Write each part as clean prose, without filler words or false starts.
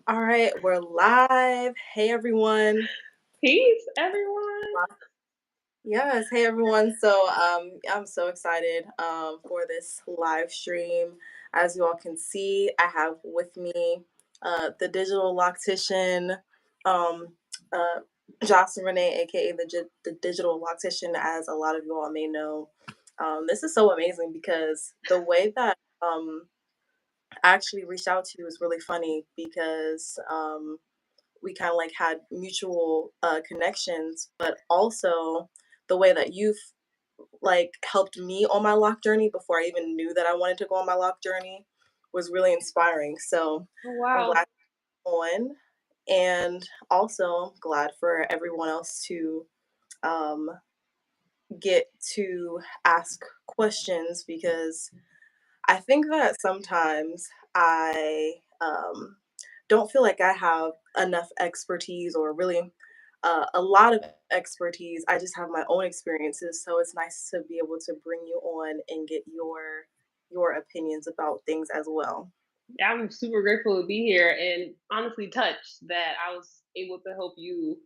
All right, we're live. Hey everyone. Peace, everyone. Yes, hey everyone. I'm so excited for this live stream. As you all can see, I have with me the digital loctician, um, uh, Jocelyn Renee, aka the digital loctician, as a lot of you all may know. This is so amazing because the way that I actually reached out to you is really funny because we kind of like had mutual connections, but also the way that you've like helped me on my lock journey before I even knew that I wanted to go on my lock journey was really inspiring. So Oh, I'm wow. glad you're on, and also glad for everyone else to um, get to ask questions because I think that sometimes I don't feel like I have enough expertise or really a lot of expertise. I just have my own experiences, so it's nice to be able to bring you on and get your opinions about things as well. Yeah, I'm super grateful to be here and honestly touched that I was able to help you.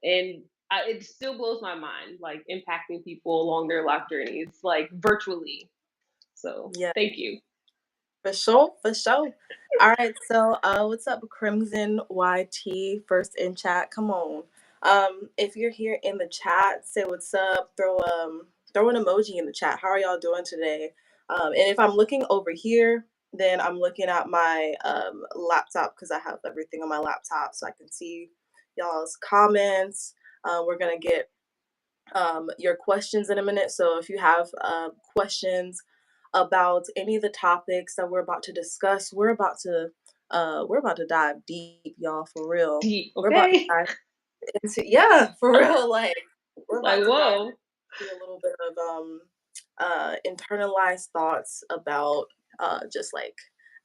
And it still blows my mind, like impacting people along their life journeys, like virtually. So Yeah, thank you. for sure, for sure. All right, so what's up, Crimson YT? First in chat, come on. If you're here in the chat, say what's up. Throw an emoji in the chat. How are y'all doing today? And if I'm looking over here, then I'm looking at my laptop because I have everything on my laptop, so I can see y'all's comments. We're gonna get your questions in a minute. So if you have questions about any of the topics that we're about to discuss, we're about to dive deep, y'all, for real. Deep, We're about to okay? dive into yeah, for real. Like we're Like, about to dive whoa. into a little bit of internalized thoughts about just like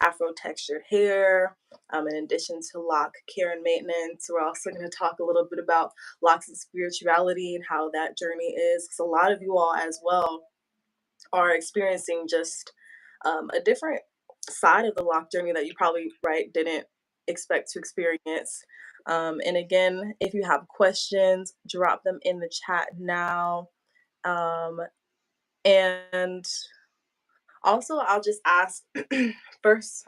Afro textured hair. In addition to lock care and maintenance, we're also going to talk a little bit about locks and spirituality and how that journey is. Because a lot of you all as well are experiencing just a different side of the lock journey that you probably right didn't expect to experience. And again, if you have questions, drop them in the chat now. Um, and also, I'll just ask first.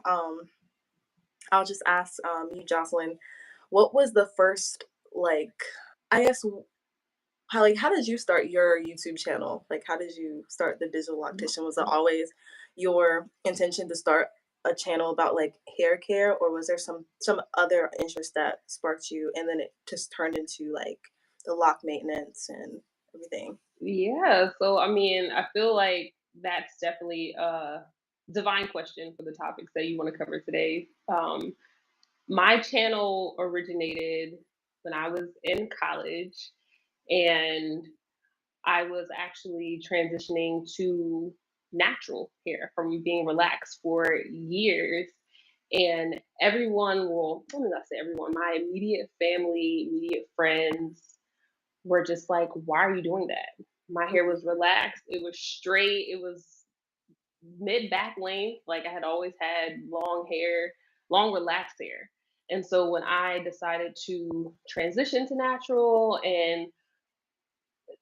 I'll just ask you, Jocelyn, what was the first like? I guess how did you start your YouTube channel? Like, how did you start the digital loctician? Was it always your intention to start a channel about like hair care, or was there some other interest that sparked you, and then it just turned into like the lock maintenance and everything? Yeah, so I mean, I feel like that's definitely a divine question for the topics that you want to cover today. My channel originated when I was in college, and I was actually transitioning to natural hair from being relaxed for years. And everyone, well, let me not say everyone, my immediate family, immediate friends were just like, why are you doing that? My hair Mhm. was relaxed, it was straight, it was mid back length. Like I had always had long hair, long relaxed hair. And so when I decided to transition to natural, and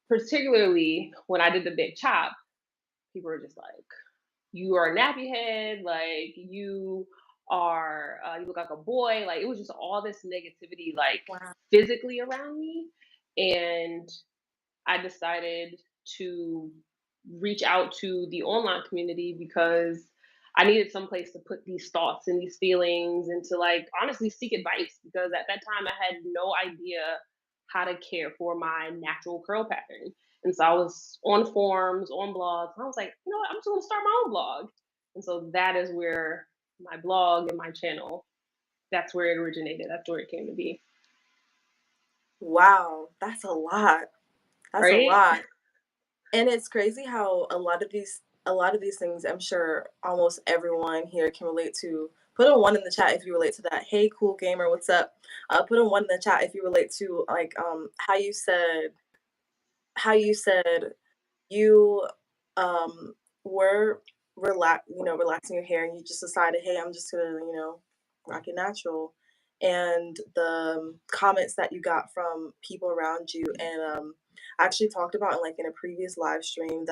particularly when I did the big chop, people were just like, "You are a nappy head. Like you look like a boy." Like it was just all this negativity, like Wow. physically around me, and I decided to reach out to the online community because I needed some place to put these thoughts and these feelings and to like honestly seek advice because at that time I had no idea how to care for my natural curl pattern. And so I was on forums, on blogs, and I was like, you know what, I'm just gonna start my own blog. And so that is where my blog and my channel, that's where it originated. That's where it came to be. Wow, that's a lot. That's a Right? lot. And it's crazy how a lot of these things I'm sure almost everyone here can relate to. Put a one in the chat if you relate to that. Hey, cool gamer, what's up? Put a one in the chat if you relate to like how you said you um were relaxing your hair and you just decided, hey, I'm just gonna rock it natural. and the comments that you got from people around you. And I actually talked about like in a previous live stream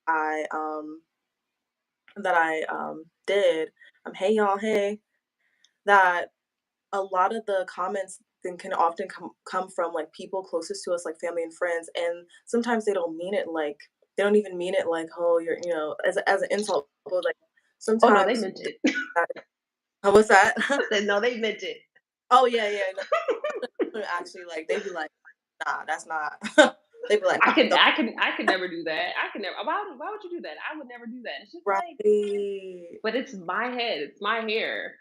I um, that I did. Hey y'all, hey, that a lot of the comments then can often come from like people closest to us, like family and friends, and sometimes they don't mean it like they don't even mean it like, oh, you're, as an insult, but like Oh no, they sometimes meant it. oh, what's that? I said no, they meant it. Oh yeah, yeah, no, actually, like they'd be like, nah, that's not. They'd be like, I nah, could, don't. I could, I could never do that. I could never. Why would you do that? I would never do that. It's just like, Right. but it's my head. It's my hair.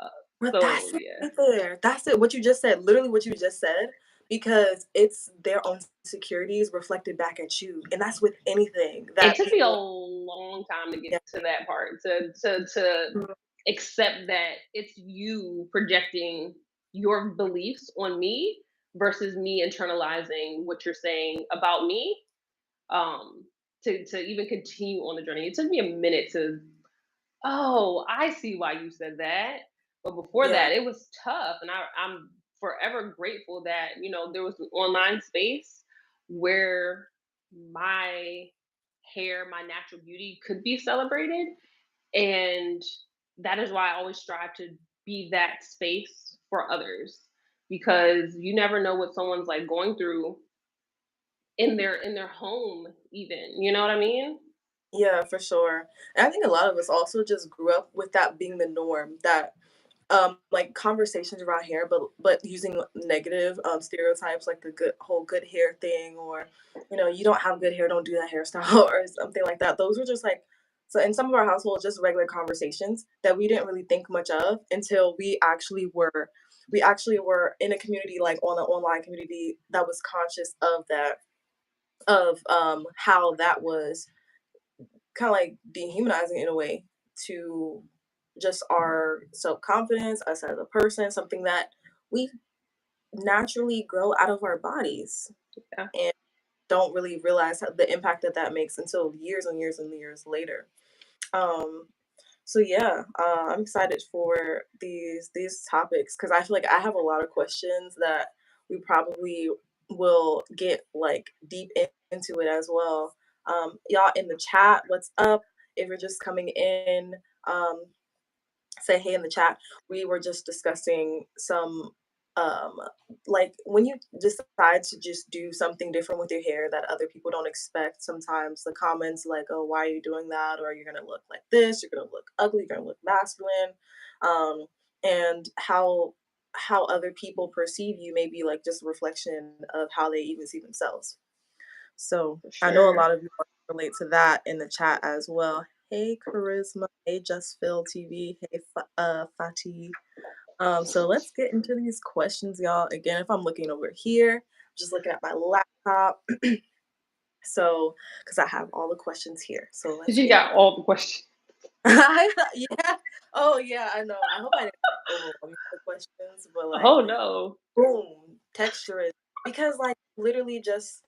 Uh, But so that's it yeah, right there. That's it. What you just said, literally what you just said, because it's their own insecurities reflected back at you. And that's with anything it that took me a people, long time to get yeah. to that part. To accept that it's you projecting your beliefs on me versus me internalizing what you're saying about me. Um, to even continue on the journey, it took me a minute to. Oh, I see why you said that. But before Yeah. that, it was tough, and I'm forever grateful that there was an online space where my hair, my natural beauty, could be celebrated, and that is why I always strive to be that space for others because you never know what someone's like going through in their home, even. You know what I mean? Yeah, for sure. And I think a lot of us also just grew up with that being the norm, that like conversations around hair, but using negative stereotypes like the good hair thing, or you don't have good hair, don't do that hairstyle, or something like that. Those were just like, so in some of our households, just regular conversations that we didn't really think much of until we actually were in a community, like on an online community, that was conscious of that, of how that was kind of like dehumanizing in a way to just our self confidence, us as a person, something that we naturally grow out of our bodies Yeah, and don't really realize the impact that that makes until years and years and years later. Um, so yeah, I'm excited for these topics because I feel like I have a lot of questions that we probably will get like into it as well. Y'all in the chat, what's up? If you're just coming in, um, say hey in the chat. We were just discussing some um like when you decide to just do something different with your hair that other people don't expect, sometimes the comments like, oh, why are you doing that, or you're gonna look like this, you're gonna look ugly, you're gonna look masculine, and how other people perceive you may be like just a reflection of how they even see themselves. So for I know a sure. lot of you relate to that in the chat as well. Hey Charisma, hey Just Phil TV, hey Fatih. So let's get into these questions, y'all. Again, if I'm looking over here, I'm just looking at my laptop. So, because I have all the questions here. So let's You get got all the questions. yeah. Oh yeah, I know. I hope I didn't overwhelm you with the questions, but like Oh no. boom, texturism. Because like literally just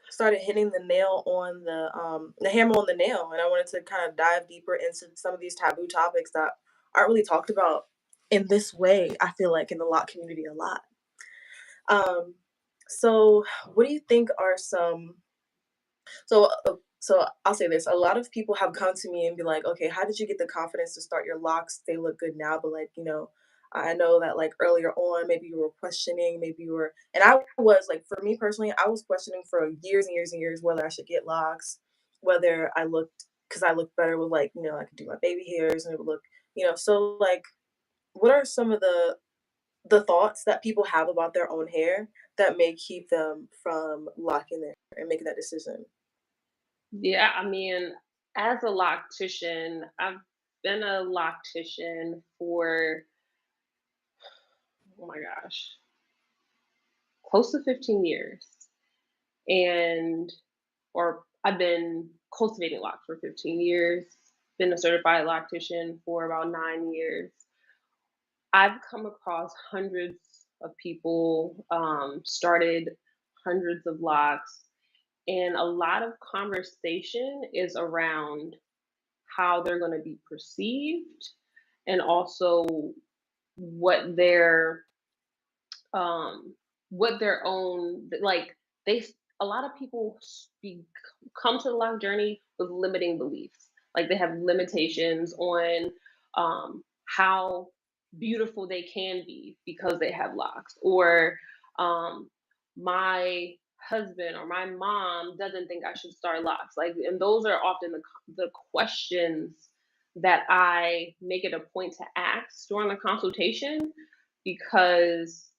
started hitting the hammer on the nail, and I wanted to kind of dive deeper into some of these taboo topics that aren't really talked about in this way. I feel like in the lock community a lot. Um, so what do you think are some so I'll say this. A lot of people have come to me and be like, "Okay, how did you get the confidence to start your locks? They look good now, but like, I know that like earlier on, maybe you were questioning, maybe you were, and I was like, for me personally, I was questioning for years and years and years whether I should get locks, whether I looked, because I looked better with like, I could do my baby hairs and it would look, so like, what are some of the thoughts that people have about their own hair that may keep them from locking their hair and making that decision? Yeah, I mean, as a loctician, I've been a loctician for, oh my gosh, close to 15 years. And, or I've been cultivating locks for 15 years, been a certified loctician for about 9 years. I've come across hundreds of people, started hundreds of locks, and a lot of conversation is around how they're going to be perceived and also what their um what their own like they s- a lot of people come to the lock journey with limiting beliefs. Like they have limitations on how beautiful they can be because they have locks, or um my husband or my mom doesn't think I should start locks. Like, and those are often the questions that I make it a point to ask during the consultation, because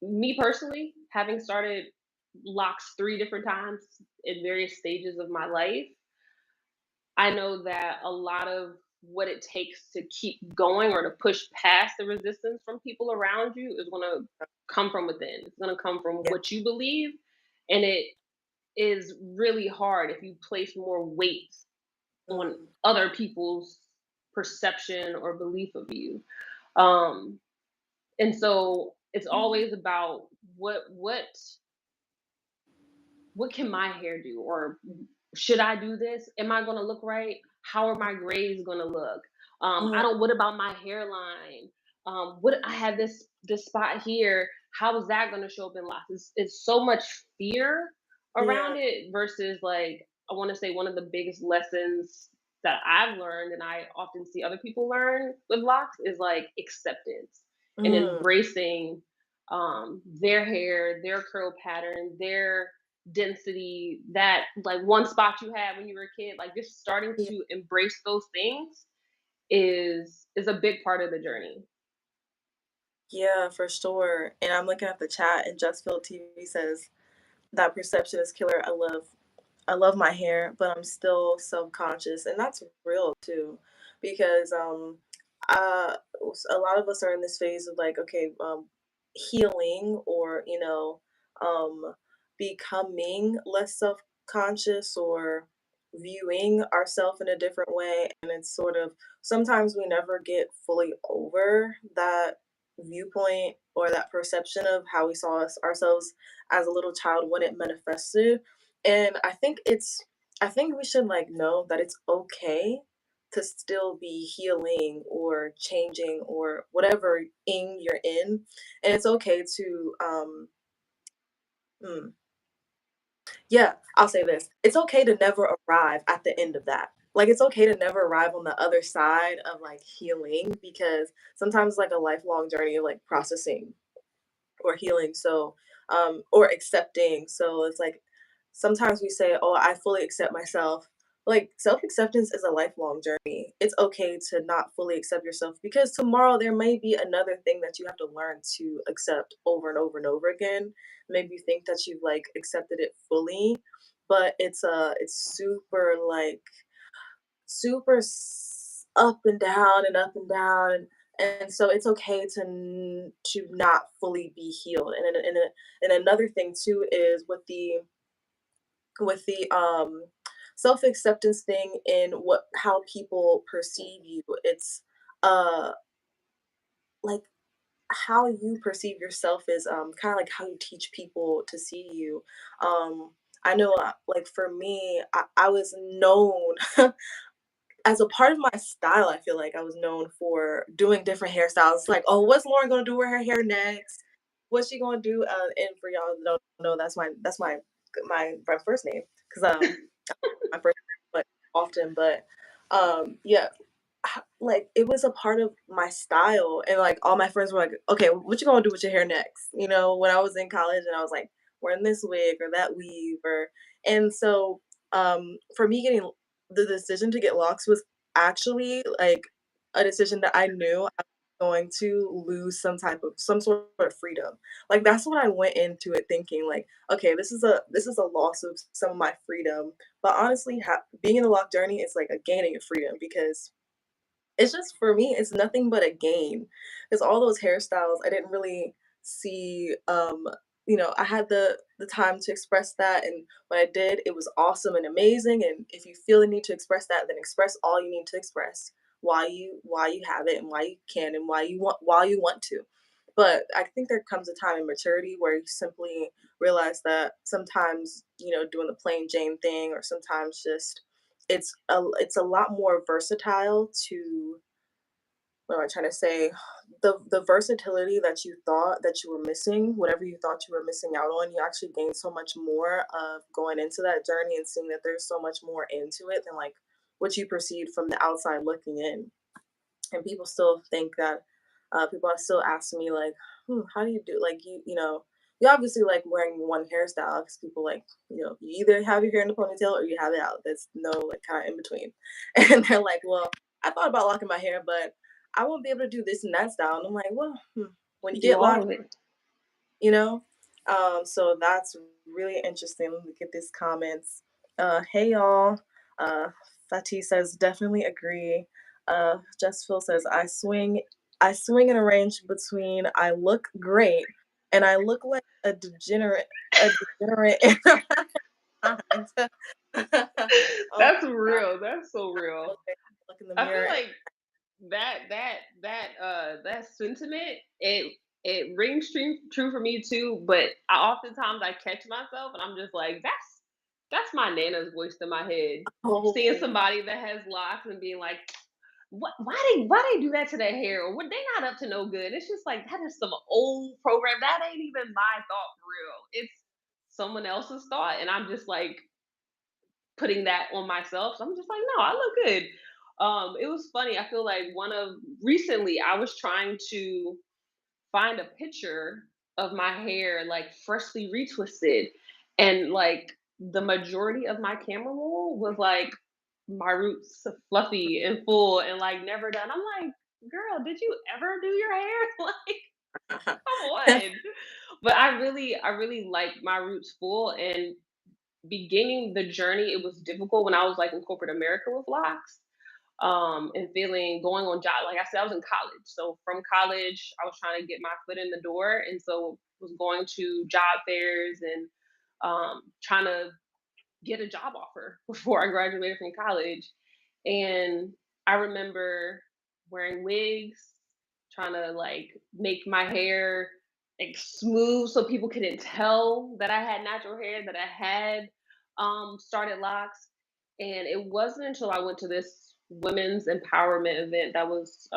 me personally, having started locks 3 different times in various stages of my life, I know that a lot of what it takes to keep going or to push past the resistance from people around you is going to come from within. It's going to come from Yeah. what you believe. And it is really hard if you place more weight on Mm, other people's perception or belief of you. Um, and so it's always about what can my hair do, or should I do this? Am I going to look right? How are my grays going to look? I mm, don't. What about my hairline? What I have this spot here. How is that going to show up in locks? It's so much fear yeah. around it versus, like, I want to say one of the biggest lessons that I've learned and I often see other people learn with locks is like acceptance and Mm, embracing their hair, their curl pattern, their density, that like one spot you had when you were a kid, like just starting yeah. to embrace those things is a big part of the journey. Yeah, for sure. And I'm looking at the chat, and Just Feel TV says that perception is killer. I love my hair, but I'm still self-conscious, and that's real too, because uh, a lot of us are in this phase of like, okay, healing, or becoming less self-conscious, or viewing ourselves in a different way, and it's sort of sometimes we never get fully over that viewpoint or that perception of how we saw ourselves as a little child when it manifested. And I think we should like know that it's okay to still be healing or changing or whatever ing you're in. And it's okay to mm, yeah, I'll say this. It's okay to never arrive at the end of that. Like it's okay to never arrive on the other side of like healing, because sometimes like a lifelong journey of like processing or healing. So, or accepting. So it's like sometimes we say, "Oh, I fully accept myself." Like self acceptance is a lifelong journey. It's okay to not fully accept yourself, because tomorrow there may be another thing that you have to learn to accept over and over and over again. Maybe you think that you've like accepted it fully, but it's super like up and down and up and down, and so it's okay to to not fully be healed. And another thing too is with the self acceptance thing in what how people perceive you. It's uh like how you perceive yourself is kind of like how you teach people to see you. I know, like for me, I was known as a part of my style. I feel like I was known for doing different hairstyles. Like, oh, what's Lauren gonna do with her hair next? What's she gonna do? And for y'all that don't know, my first name, because my first name, but often, but yeah, like it was a part of my style, and like all my friends were like, okay, what you gonna do with your hair next? When I was in college and I was like wearing this wig or that weave, or and so for me getting the decision to get locks was actually like a decision that I knew I was going to lose some sort of freedom. Like that's what I went into it thinking, like, okay, this is a loss of some of my freedom. But honestly, being in the lock journey is like a gaining of freedom, because it's just for me, it's nothing but a gain. Because all those hairstyles, I didn't really see, I had the time to express that, and when I did, it was awesome and amazing. And if you feel the need to express that, then express all you need to express, why you have it and why you can and why you want to. But I think there comes a time in maturity where you simply realize that sometimes, doing the plain Jane thing, or sometimes just it's a lot more versatile to what am I trying to say? The versatility that you thought that you were missing, whatever you thought you were missing out on, you actually gain so much more of going into that journey and seeing that there's so much more into it than like what you perceived from the outside looking in. And people still think that people are still asking me like, how do you do like you obviously like wearing one hairstyle because people like you either have your hair in a ponytail or you have it out. There's no like kind of in between. And they're like, well, I thought about locking my hair, but I won't be able to do this and that style. And I'm like, well, when you Do get all locked, of it. you know? So that's really interesting. Let me get these comments. Hey y'all. Uh Fatih says definitely agree. Jess Phil says I swing in a range between I look great and I look like a degenerate in my mind. Oh That's my god. real. That's so real. Look in the I feel mirror. like that sentiment, it rings true for me too, but I oftentimes I catch myself and I'm just like, that's my nana's voice in my head. Seeing Oh, somebody that has locks and being like, why they do that to their hair, or what, they not up to no good. It's just like that is some old program. That ain't even my thought for real. It's someone else's thought, and I'm just like putting that on myself. So I'm just like, no, I look good. It was funny. I feel like one of recently I was trying to find a picture of my hair like freshly retwisted, and like the majority of my camera roll was like my roots fluffy and full and like never done. I'm like, girl, did you ever do your hair? Like, come on. But I really like my roots full, and beginning the journey, it was difficult when I was like in corporate America with locks. And feeling going on job, like I said, I was in college. So from college, I was trying to get my foot in the door, and so was going to job fairs and trying to get a job offer before I graduated from college. And I remember wearing wigs, trying to like make my hair like smooth so people couldn't tell that I had natural hair, that I had started locks. And it wasn't until I went to this women's empowerment event that was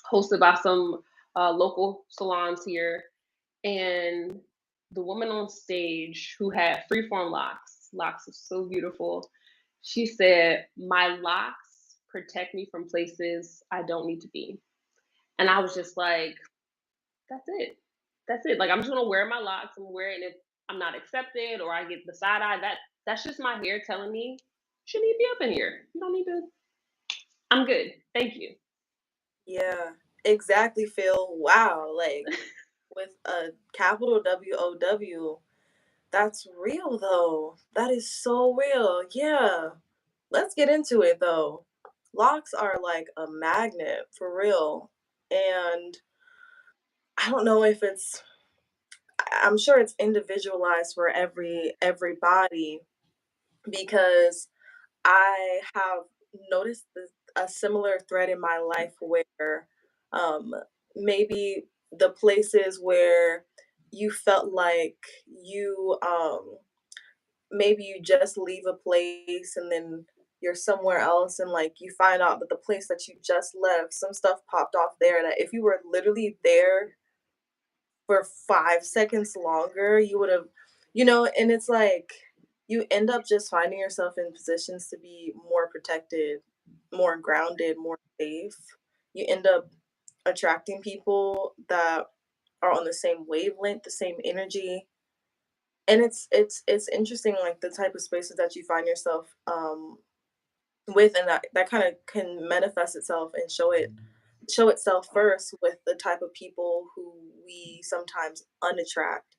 hosted by some local salons here, and the woman on stage who had freeform locks, locks are so beautiful. She said, "My locks protect me from places I don't need to be." And I was just like, "That's it. That's it. Like I'm just gonna wear my locks. I'm wearing it. If I'm not accepted or I get the side eye, that's just my hair telling me you shouldn't need to be up in here. You don't need to. I'm good. Thank you." yeah, exactly, Phil. Wow, like with a capital WOW, that's real though. That is so real. Yeah. Let's get into it though. Locks are like a magnet for real. And I don't know if I'm sure it's individualized for everybody because I have noticed a similar thread in my life where um, maybe the places where you felt like maybe you just leave a place and then you're somewhere else and like you find out that the place that you just left, some stuff popped off there that if you were literally there for 5 seconds longer, you would have, and it's like you end up just finding yourself in positions to be more protected, more grounded, more safe. You end up attracting people that are on the same wavelength, the same energy. And it's interesting like the type of spaces that you find yourself with, and that kind of can manifest itself and show itself first with the type of people who we sometimes unattract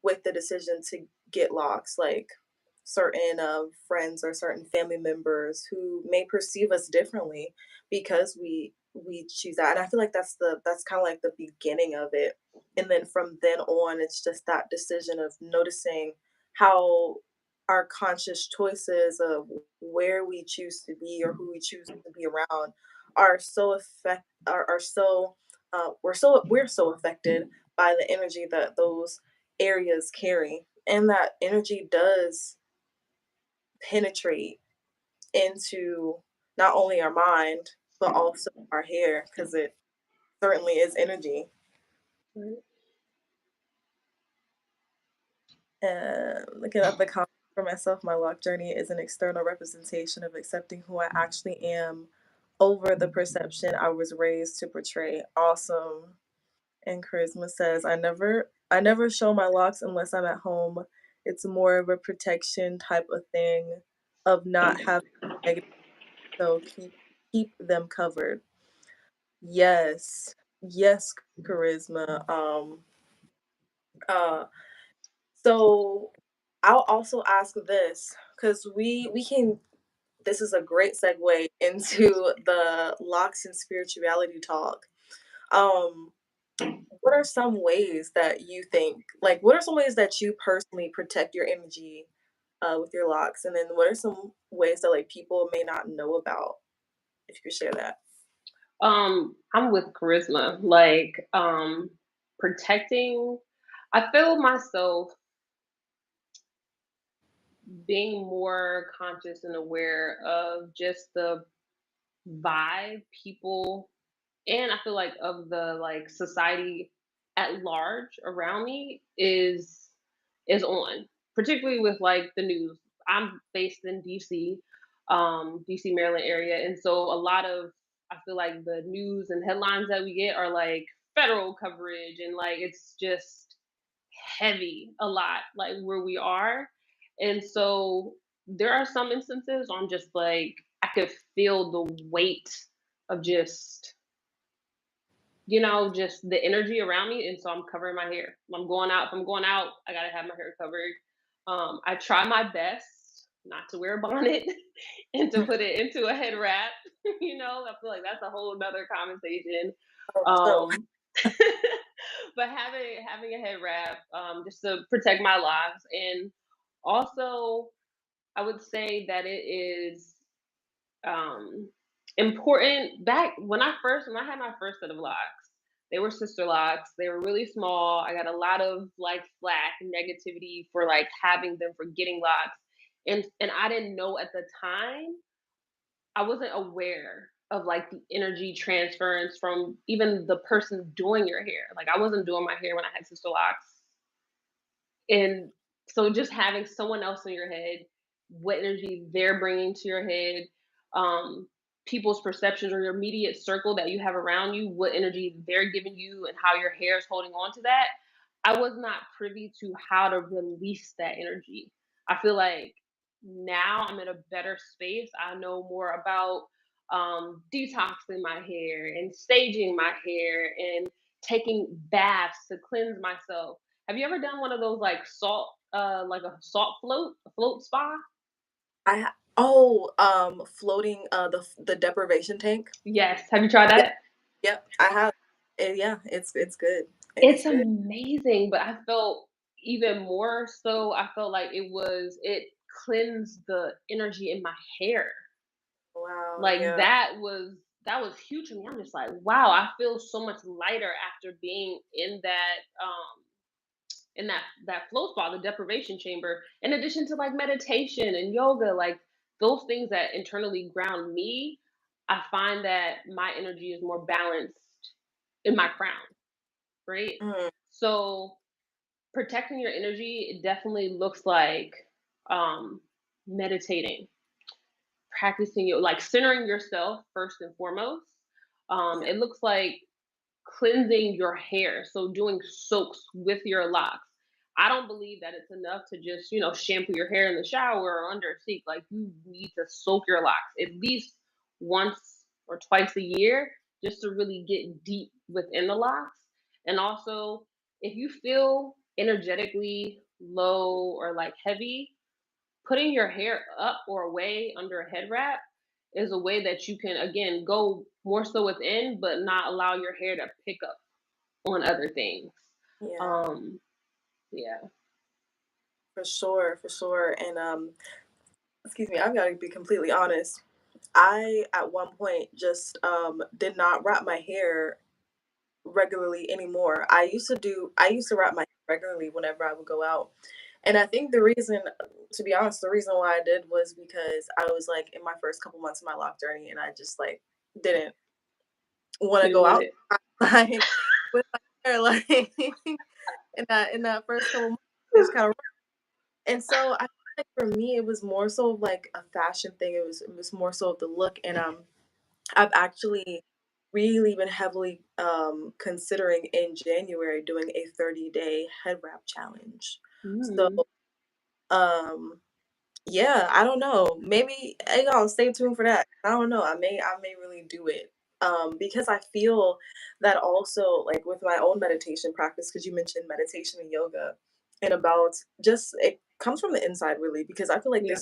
with the decision to get locks, like certain friends or certain family members who may perceive us differently because we choose that. And I feel like that's kind of like the beginning of it. And then from then on, it's just that decision of noticing how our conscious choices of where we choose to be or who we choose to be around are so are so we're so affected by the energy that those areas carry, and that energy does penetrate into not only our mind but also our hair because it certainly is energy. Right. And looking at the comments for myself, my lock journey is an external representation of accepting who I actually am over the perception I was raised to portray. Awesome. And Charisma says, I never show my locks unless I'm at home. It's more of a protection type of thing of not having negative, so keep them covered. Yes. Yes, Charisma. Uh so I'll also ask this because we can this is a great segue into the locks and spirituality talk. Um what are some ways that you think like what are some ways that you personally protect your energy with your locks? And then what are some ways that like people may not know about if you could share that? I'm with charisma. Like, protecting. I feel myself being more conscious and aware of just the vibe people, and I feel like of the like society at large around me is on, particularly with like the news. I'm based in DC, DC Maryland area, and so a lot of, I feel like the news and headlines that we get are like federal coverage, and like it's just heavy a lot like where we are. And so there are some instances I'm just like I could feel the weight of just, just the energy around me, and so I'm covering my hair. If I'm going out, I gotta have my hair covered. I try my best not to wear a bonnet and to put it into a head wrap. I feel like that's a whole nother conversation. Oh, so Um, but having a head wrap, just to protect my locks, and also I would say that it is um, important. Back when I had my first set of locks, they were sister locks. They were really small. I got a lot of like flack and negativity for like having them, for getting locks, and I didn't know at the time. I wasn't aware of like the energy transference from even the person doing your hair. Like I wasn't doing my hair when I had sister locks, and so just having someone else in your head, what energy they're bringing to your head, um, people's perceptions or your immediate circle that you have around you, what energy they're giving you and how your hair is holding on to that. I was not privy to how to release that energy. I feel like now I'm in a better space. I know more about detoxing my hair and staging my hair and taking baths to cleanse myself. Have you ever done one of those like a salt float, a float spa? floating the deprivation tank. Yes. Have you tried Yeah, that? yep, I have. Yeah, it's good. It is It's good. amazing, but I felt even more so. I felt like it cleansed the energy in my hair. Wow, Like yeah. that was huge to me. I'm just like, wow, I feel so much lighter after being in that flow spot, the deprivation chamber, in addition to like meditation and yoga, like those things that internally ground me. I find that my energy is more balanced in my crown, right? Mhm, So protecting your energy, it definitely looks like um meditating, practicing your like centering yourself first and foremost. yeah, It looks like cleansing your hair, so doing soaks with your locks. I don't believe that it's enough to just, shampoo your hair in the shower or under a sink. Like you need to soak your locks at least once or twice a year just to really get deep within the locks. And also, if you feel energetically low or like heavy, putting your hair up or away under a head wrap is a way that you can again go more so within, but not allow your hair to pick up on other things. yeah, Um, yeah. for sure, for sure. And excuse me, I've got to be completely honest. I at one point just did not wrap my hair regularly anymore. I used to wrap my hair regularly whenever I would go out. And I think the reason, to be honest, the reason why I did was because I was like in my first couple months of my lock journey and I just like didn't want to Didn't go want out it. like with my hair like in that first couple months. It was kind of and so I feel like for me it was more so of like a fashion thing. It was more so of the look and I've actually really been heavily considering in January doing a 30-day head wrap challenge. So Mm, um yeah, I don't know. Maybe hey y'all stay tuned for that. I don't know. I may really do it. Because I feel that also like with my own meditation practice, because you mentioned meditation and yoga and about just it comes from the inside really, because I feel like yeah,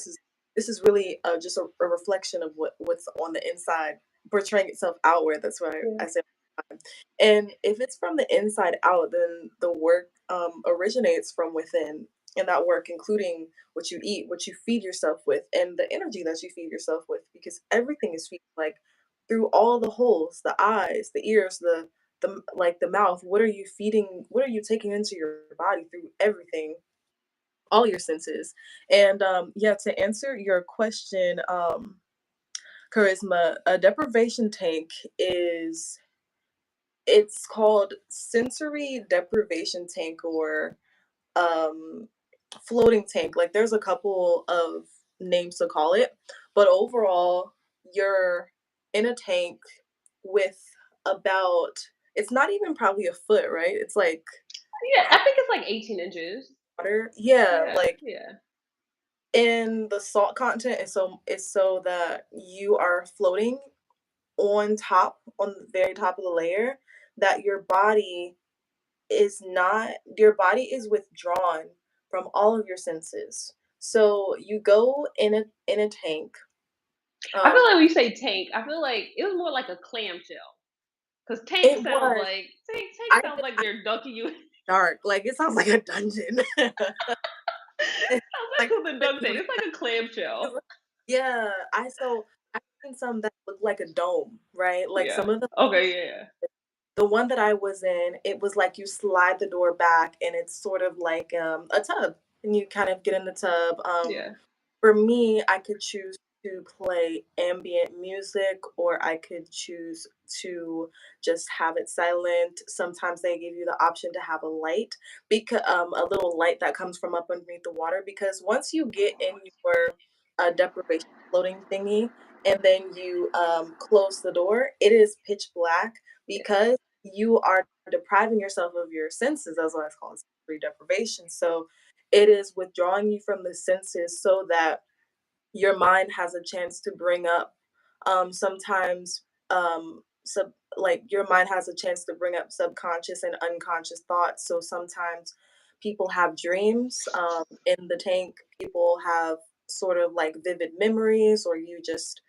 this is really just a reflection of what's on the inside portraying itself outward. That's why yeah, I say and if it's from the inside out, then the work originates from within. And that work, including what you eat, what you feed yourself with, and the energy that you feed yourself with, because everything is feeding like through all the holes, the eyes, the ears, the mouth. What are you feeding? What are you taking into your body through everything, all your senses? And yeah, to answer your question, charisma, a deprivation tank is it's called sensory deprivation tank or um floating tank. Like there's a couple of names to call it, but overall you're in a tank with about it's not even probably a foot, right? It's like yeah. I think it's like 18 inches. water. Yeah, Yeah, like yeah, and the salt content is so that you are floating on the very top of the layer that your body is withdrawn from all of your senses. So you go in a tank. I feel Um, like when you say tank, I feel like it was more like a clamshell. Cause it was tank I sounds like they're dunking you. dark, like it sounds like a dungeon. It's Sounds like like the dungeon. It's like a clamshell. yeah, I've seen some that look like a dome, right? Like Yeah. some of them Okay. Yeah. the one that I was in, it was like you slide the door back and it's sort of like a tub and you kind of get in the tub. Yeah. For me, I could choose to play ambient music or I could choose to just have it silent. Sometimes they give you the option to have a light, because a little light that comes from up underneath the water. Because once you get in your deprivation floating thingy and then you close the door, it is pitch black Yeah. because you are depriving yourself of your senses. That's why it's called sensory deprivation. So it is withdrawing you from the senses so that your mind has a chance to bring up sometimes like your mind has a chance to bring up subconscious and unconscious thoughts. So sometimes people have dreams in the tank, people have sort of like vivid memories, or you just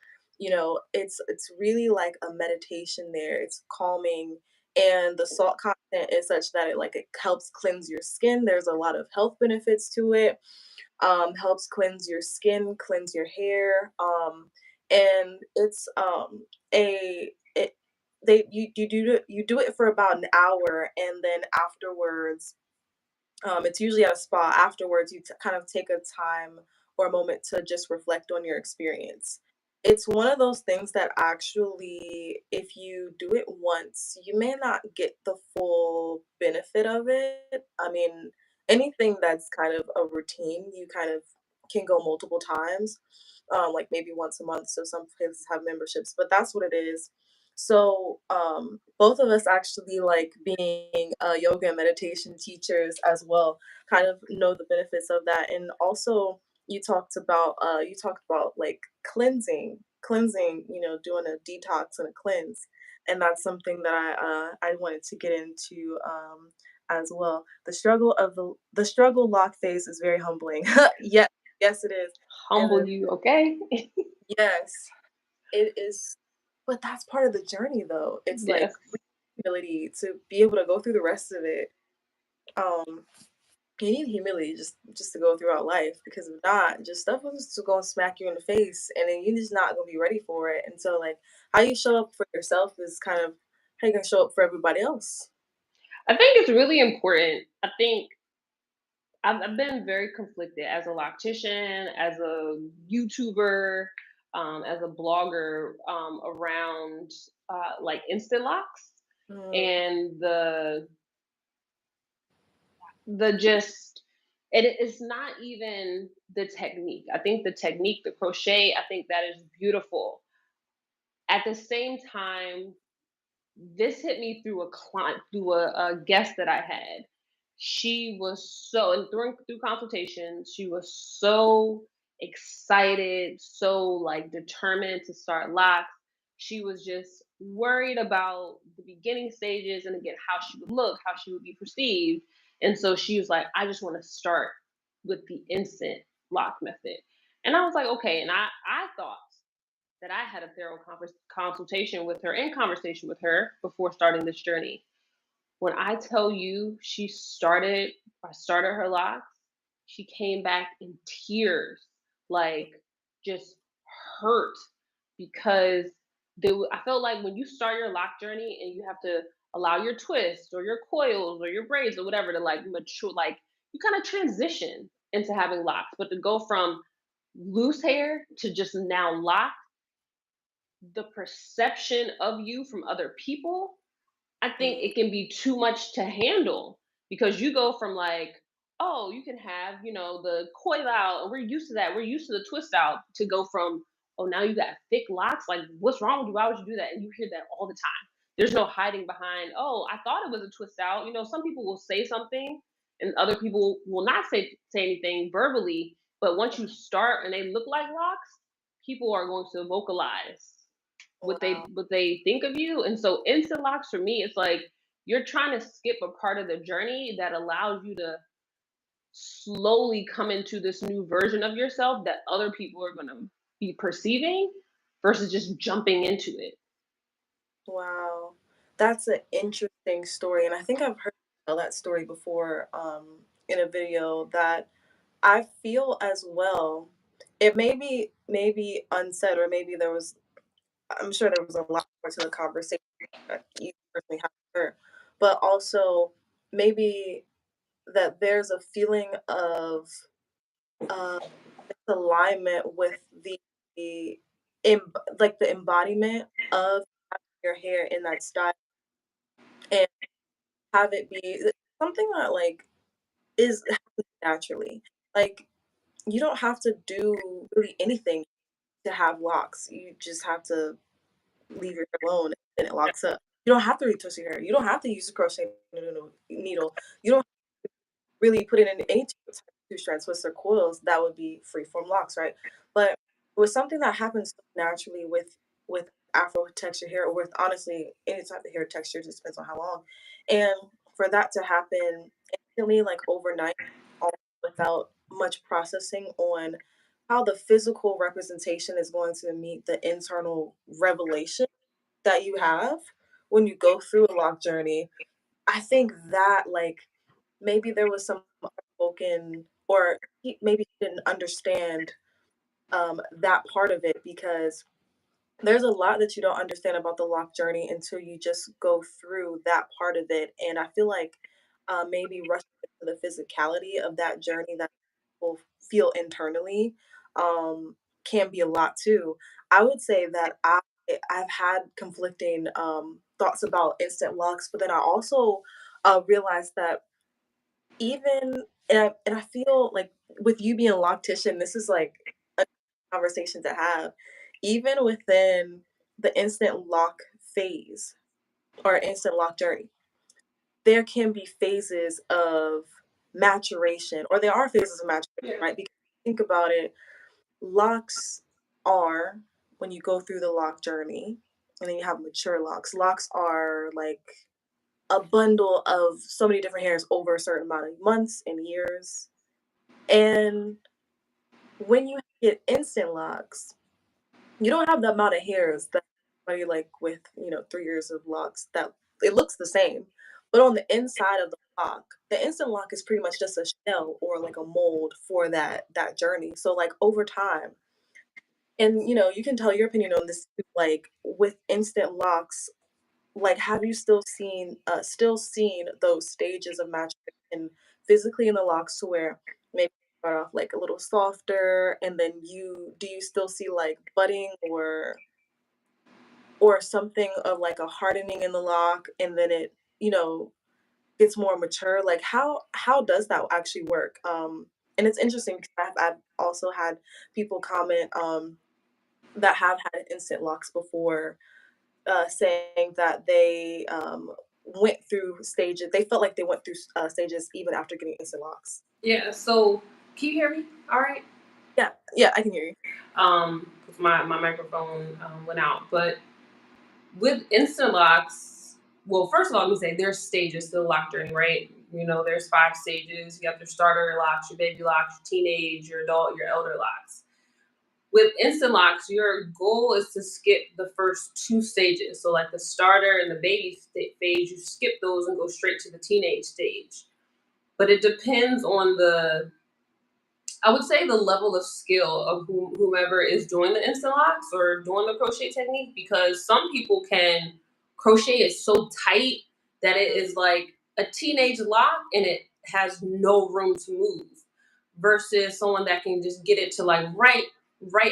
it's really like a meditation there. It's calming, and the salt content is such that it helps cleanse your skin. There's a lot of health benefits to it. Helps cleanse your skin, cleanse your hair, and it's a it they you do it for about an hour, and then afterwards it's usually at a spa. Afterwards, you kind of take a time or a moment to just reflect on your experience. It's one of those things that actually, if you do it once, you may not get the full benefit of it. I mean, anything that's kind of a routine, you kind of can go multiple times, like maybe once a month. So some places have memberships, but that's what it is. So, both of us actually like being yoga and meditation teachers as well, kind of know the benefits of that. And also, you talked about like cleansing, doing a detox and a cleanse, and that's something that I wanted to get into as well. The struggle lock phase is very humbling. Yes, yes, it is, Humble and you. Okay. yes, it is, but that's part of the journey, though. It's like Yes. humility to be able to go through the rest of it. Um, you need humility just to go throughout life, because if not, just stuff is just gonna smack you in the face, and then you're just not gonna be ready for it. And so, like, how you show up for yourself is kind of how you gonna show up for everybody else. I think it's really important. I think I've been very conflicted as a loctician, as a YouTuber. as a blogger around like instant locks Mm, and the just it's not even the technique. I think the technique, the crochet, I think that is beautiful. At the same time, this hit me through a client, through a guest that I had. She was so, and through consultation, she was so excited, so like determined to start locks. She was just worried about the beginning stages and again how she would look, how she would be perceived. And so she was like, I just want to start with the instant lock method. And I was like, okay. And I thought that I had a thorough consultation with her and conversation with her before starting this journey. When I tell you I started her locks, she came back in tears, like just hurt because I felt like when you start your lock journey and you have to allow your twists or your coils or your braids or whatever to like mature, like you kind of transition into having locks, but to go from loose hair to just now lock, the perception of you from other people, I think mm, it can be too much to handle because you go from like, oh, you can have, the coil out, and we're used to that. We're used to the twist out to go from, oh, now you got thick locks. Like, what's wrong with you? Why would you do that? And you hear that all the time. There's no hiding behind, oh, I thought it was a twist out. Some people will say something and other people will not say anything verbally. But once you start and they look like locks, people are going to vocalize wow. what they think of you. And so instant locks for me, it's like you're trying to skip a part of the journey that allows you to slowly come into this new version of yourself that other people are going to be perceiving versus just jumping into it. Wow. That's an interesting story, and I think I've heard you tell that story before, in a video that I feel as well. It may be unsaid, or maybe there was I'm sure there was a lot more to the conversation that you personally had with her, but also maybe that there's a feeling of, uh, misalignment with the em like, the embodiment of your hair in that style and have it be something that, like, is happens naturally. Like, you don't have to do really anything to have locks. You just have to leave your hair alone and it locks up. You don't have to retwist your hair. You don't have to use a crochet needle. You don't really put it in any two-strand twists or coils. That would be free-form locks, right? But it was something that happens so naturally with Afro texture hair, or with honestly any type of hair texture, just depends on how long. And for that to happen instantly, like overnight, all without much processing on how the physical representation is going to meet the internal revelation that you have when you go through a lock journey. I think that, like, maybe there was some unspoken, or maybe he didn't understand, that part of it, because there's a lot that you don't understand about the lock journey until you just go through that part of it, and I feel like, maybe rushing into the physicality of that journey that people feel internally, can be a lot too. I would say that I've had conflicting, thoughts about instant locks, but then I also, realized that and I feel like with you being a loctician, this is like a conversation to have. Even within the instant lock phase or instant lock journey, there can be phases of maturation, or there are phases of maturation, right? Because think about it, locks are when you go through the lock journey, and then you have mature locks. Locks are like a bundle of so many different hairs over a certain amount of months and years. And when you get instant locks, you don't have the amount of hairs that somebody like with, 3 years of locks that it looks the same. But on the inside of the lock, the instant lock is pretty much just a shell or like a mold for that journey. So like over time, and you can tell your opinion on this too, like with instant locks, like have you still seen those stages of maturation physically in the locks to where maybe start off like a little softer, and then you still see like budding or something of like a hardening in the lock, and then it, you know, gets more mature? Like how does that actually work? And it's interesting because I've also had people comment that have had instant locks before, saying that they went through stages. They felt like they went through stages even after getting instant locks. Yeah. So can you hear me? All right. Yeah, yeah, I can hear you. 'Cause my microphone went out, but with instant locks, well, first of all, let me say there's stages to the lock journey, right? You know, there's 5 stages. You have your starter locks, your baby locks, your teenage, your adult, your elder locks. With instant locks, your goal is to skip the first 2 stages. So, like the starter and the baby phase, you skip those and go straight to the teenage stage. But it depends on I would say the level of skill of whomever is doing the instant locks or doing the crochet technique, because some people can crochet it so tight that it is like a teenage lock and it has no room to move, versus someone that can just get it to like right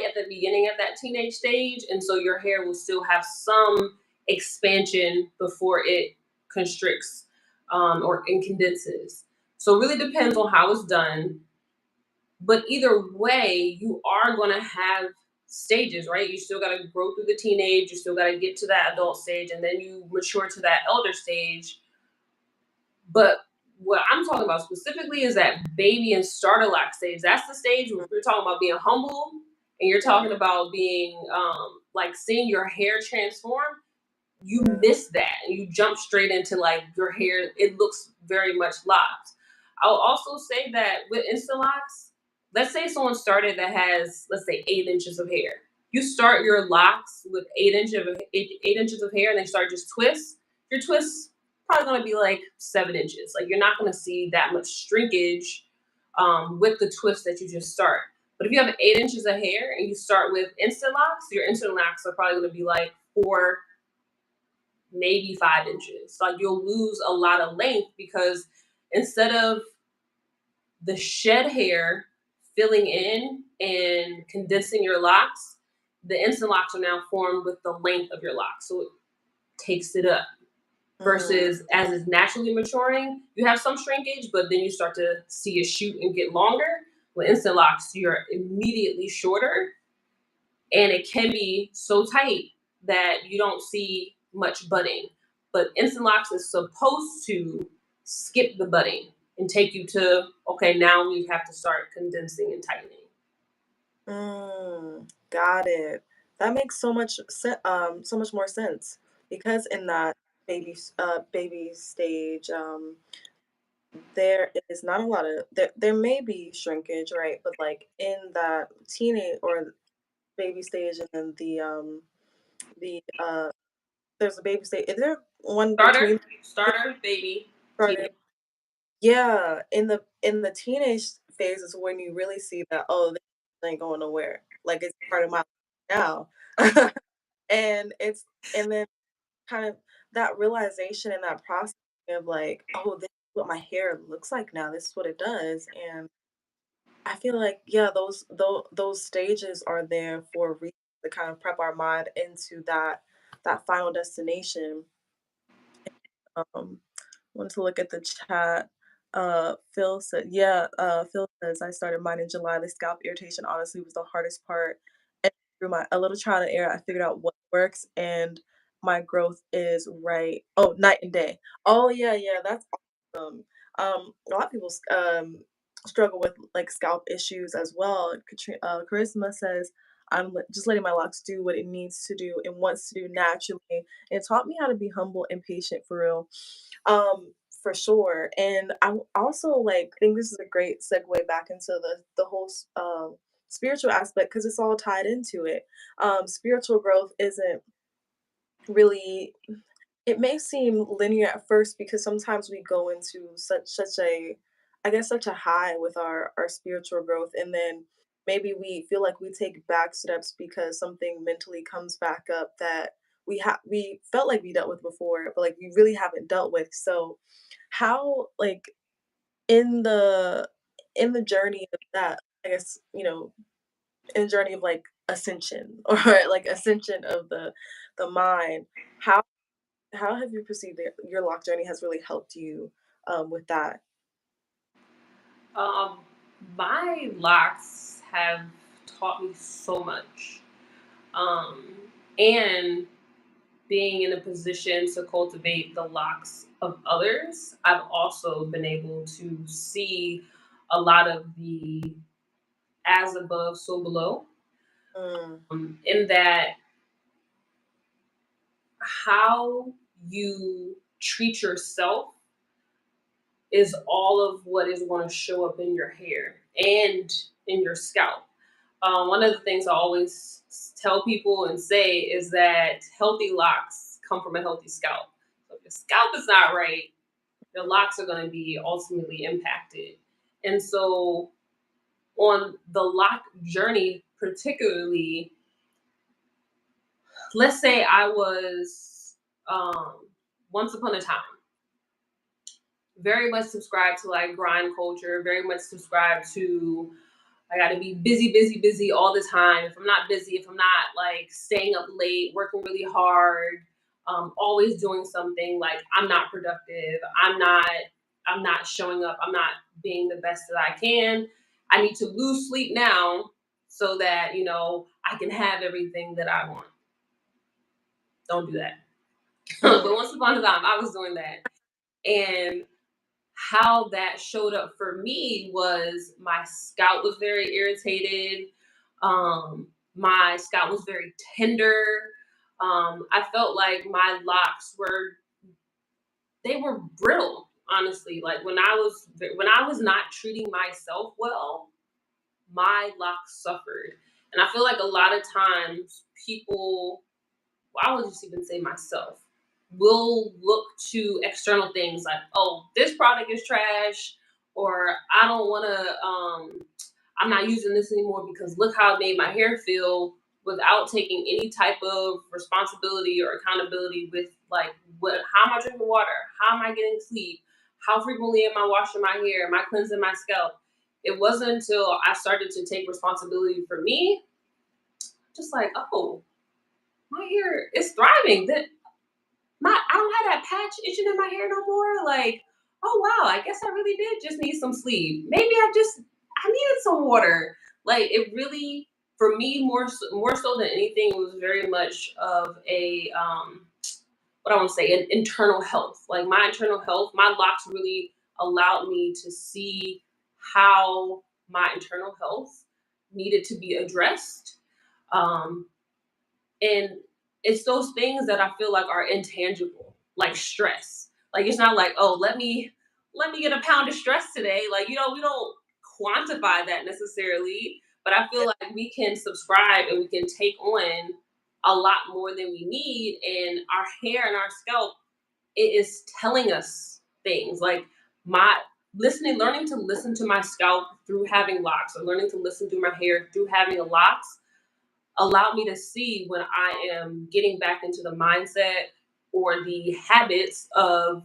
at the beginning of that teenage stage, and so your hair will still have some expansion before it constricts, or and condenses. So it really depends on how it's done, but either way, you are going to have stages, right? You still got to grow through the teenage, you still got to get to that adult stage, and then you mature to that elder stage. But what I'm talking about specifically is that baby and starter lock stage. That's the stage where you're talking about being humble, and you're talking about being like seeing your hair transform. You miss that and you jump straight into like your hair, it looks very much locked. I'll also say that with instant locks, let's say someone started that has, let's say, 8 inches of hair. You start your locks with 8 inches of hair and they start just twists. Your twists probably going to be like 7 inches. Like you're not going to see that much shrinkage with the twist that you just start. But if you have 8 inches of hair and you start with instant locks, your instant locks are probably going to be like 4, maybe 5 inches. Like you'll lose a lot of length because instead of the shed hair filling in and condensing your locks, the instant locks are now formed with the length of your locks. So it takes it up. Mm, Versus as it's naturally maturing, you have some shrinkage, but then you start to see it shoot and get longer. With instant locks, you're immediately shorter, and it can be so tight that you don't see much budding. But instant locks is supposed to skip the budding and take you to, okay, now we have to start condensing and tightening. got it. That makes so much more sense because in that baby stage, there is not a lot of there may be shrinkage, right? But like in that teenage or baby stage, and then the there's a baby stage. Is there one Starter, between the starter, baby, starter? teenage. Yeah, in the teenage phase is when you really see that, oh, this ain't going nowhere. Like it's part of my now. And it's and then kind of that realization and that process of like, oh, this is what my hair looks like now. This is what it does. And I feel like, yeah, those stages are there for a reason to kind of prep our mind into that final destination. Um, wanted to look at the chat. Phil said, yeah, Phil says, I started mine in July. The scalp irritation honestly was the hardest part. And through my a little trial and error, I figured out what works, and my growth is right. Oh, night and day. Oh yeah, yeah, that's awesome. A lot of people struggle with like scalp issues as well. Charisma says, just letting my locks do what it needs to do and wants to do naturally. It taught me how to be humble and patient for real. For sure. And I also like think this is a great segue back into the whole spiritual aspect because it's all tied into it. Spiritual growth isn't really, it may seem linear at first because sometimes we go into such a, I guess, such a high with our spiritual growth, and then maybe we feel like we take back steps because something mentally comes back up that we felt like we dealt with before, but like we really haven't dealt with. So how like in the in the journey of that, I guess, in the journey of like ascension or like ascension of the mind, how how have you perceived that your lock journey has really helped you with that? Um, my locks have taught me so much. Um, and being in a position to cultivate the locks of others, I've also been able to see a lot of the as above, so below. Mm, In that, how you treat yourself is all of what is going to show up in your hair and in your scalp. One of the things I always tell people and say is that healthy locks come from a healthy scalp. So if your scalp is not right, your locks are going to be ultimately impacted. And so, on the lock journey, particularly, let's say I was once upon a time very much subscribed to like grind culture, very much subscribed to I got to be busy, busy, busy all the time. If I'm not busy, if I'm not like staying up late, working really hard, always doing something, like I'm not productive. I'm not showing up. I'm not being the best that I can. I need to lose sleep now so that, I can have everything that I want. Don't do that. But mm, once upon a time, I was doing that. And how that showed up for me was my scalp was very irritated. My scalp was very tender. I felt like my locks were they were brittle. Honestly, like when I was not treating myself well, my locks suffered, and I feel like a lot of times people I would just even say myself, will look to external things like, oh, this product is trash, or I don't want to, I'm not using this anymore because look how it made my hair feel without taking any type of responsibility or accountability with like how am I drinking water? How am I getting sleep? How frequently am I washing my hair? Am I cleansing my scalp? It wasn't until I started to take responsibility for me, just like, oh, my hair is thriving. That I don't have that patch itching in my hair no more. Like, oh wow, I guess I really did just need some sleep. Maybe I needed some water. Like it really for me more so than anything it was very much of a what I want to say an internal health. Like my internal health, my locks really allowed me to see how my internal health needed to be addressed. Um, and it's those things that I feel like are intangible, like stress. Like it's not like, oh, let me get a pound of stress today. Like, we don't quantify that necessarily, but I feel like we can subscribe and we can take on a lot more than we need. And our hair and our scalp, it is telling us things like my learning to listen to my scalp through having locks, or learning to listen to my hair through having a locks allow me to see when I am getting back into the mindset or the habits of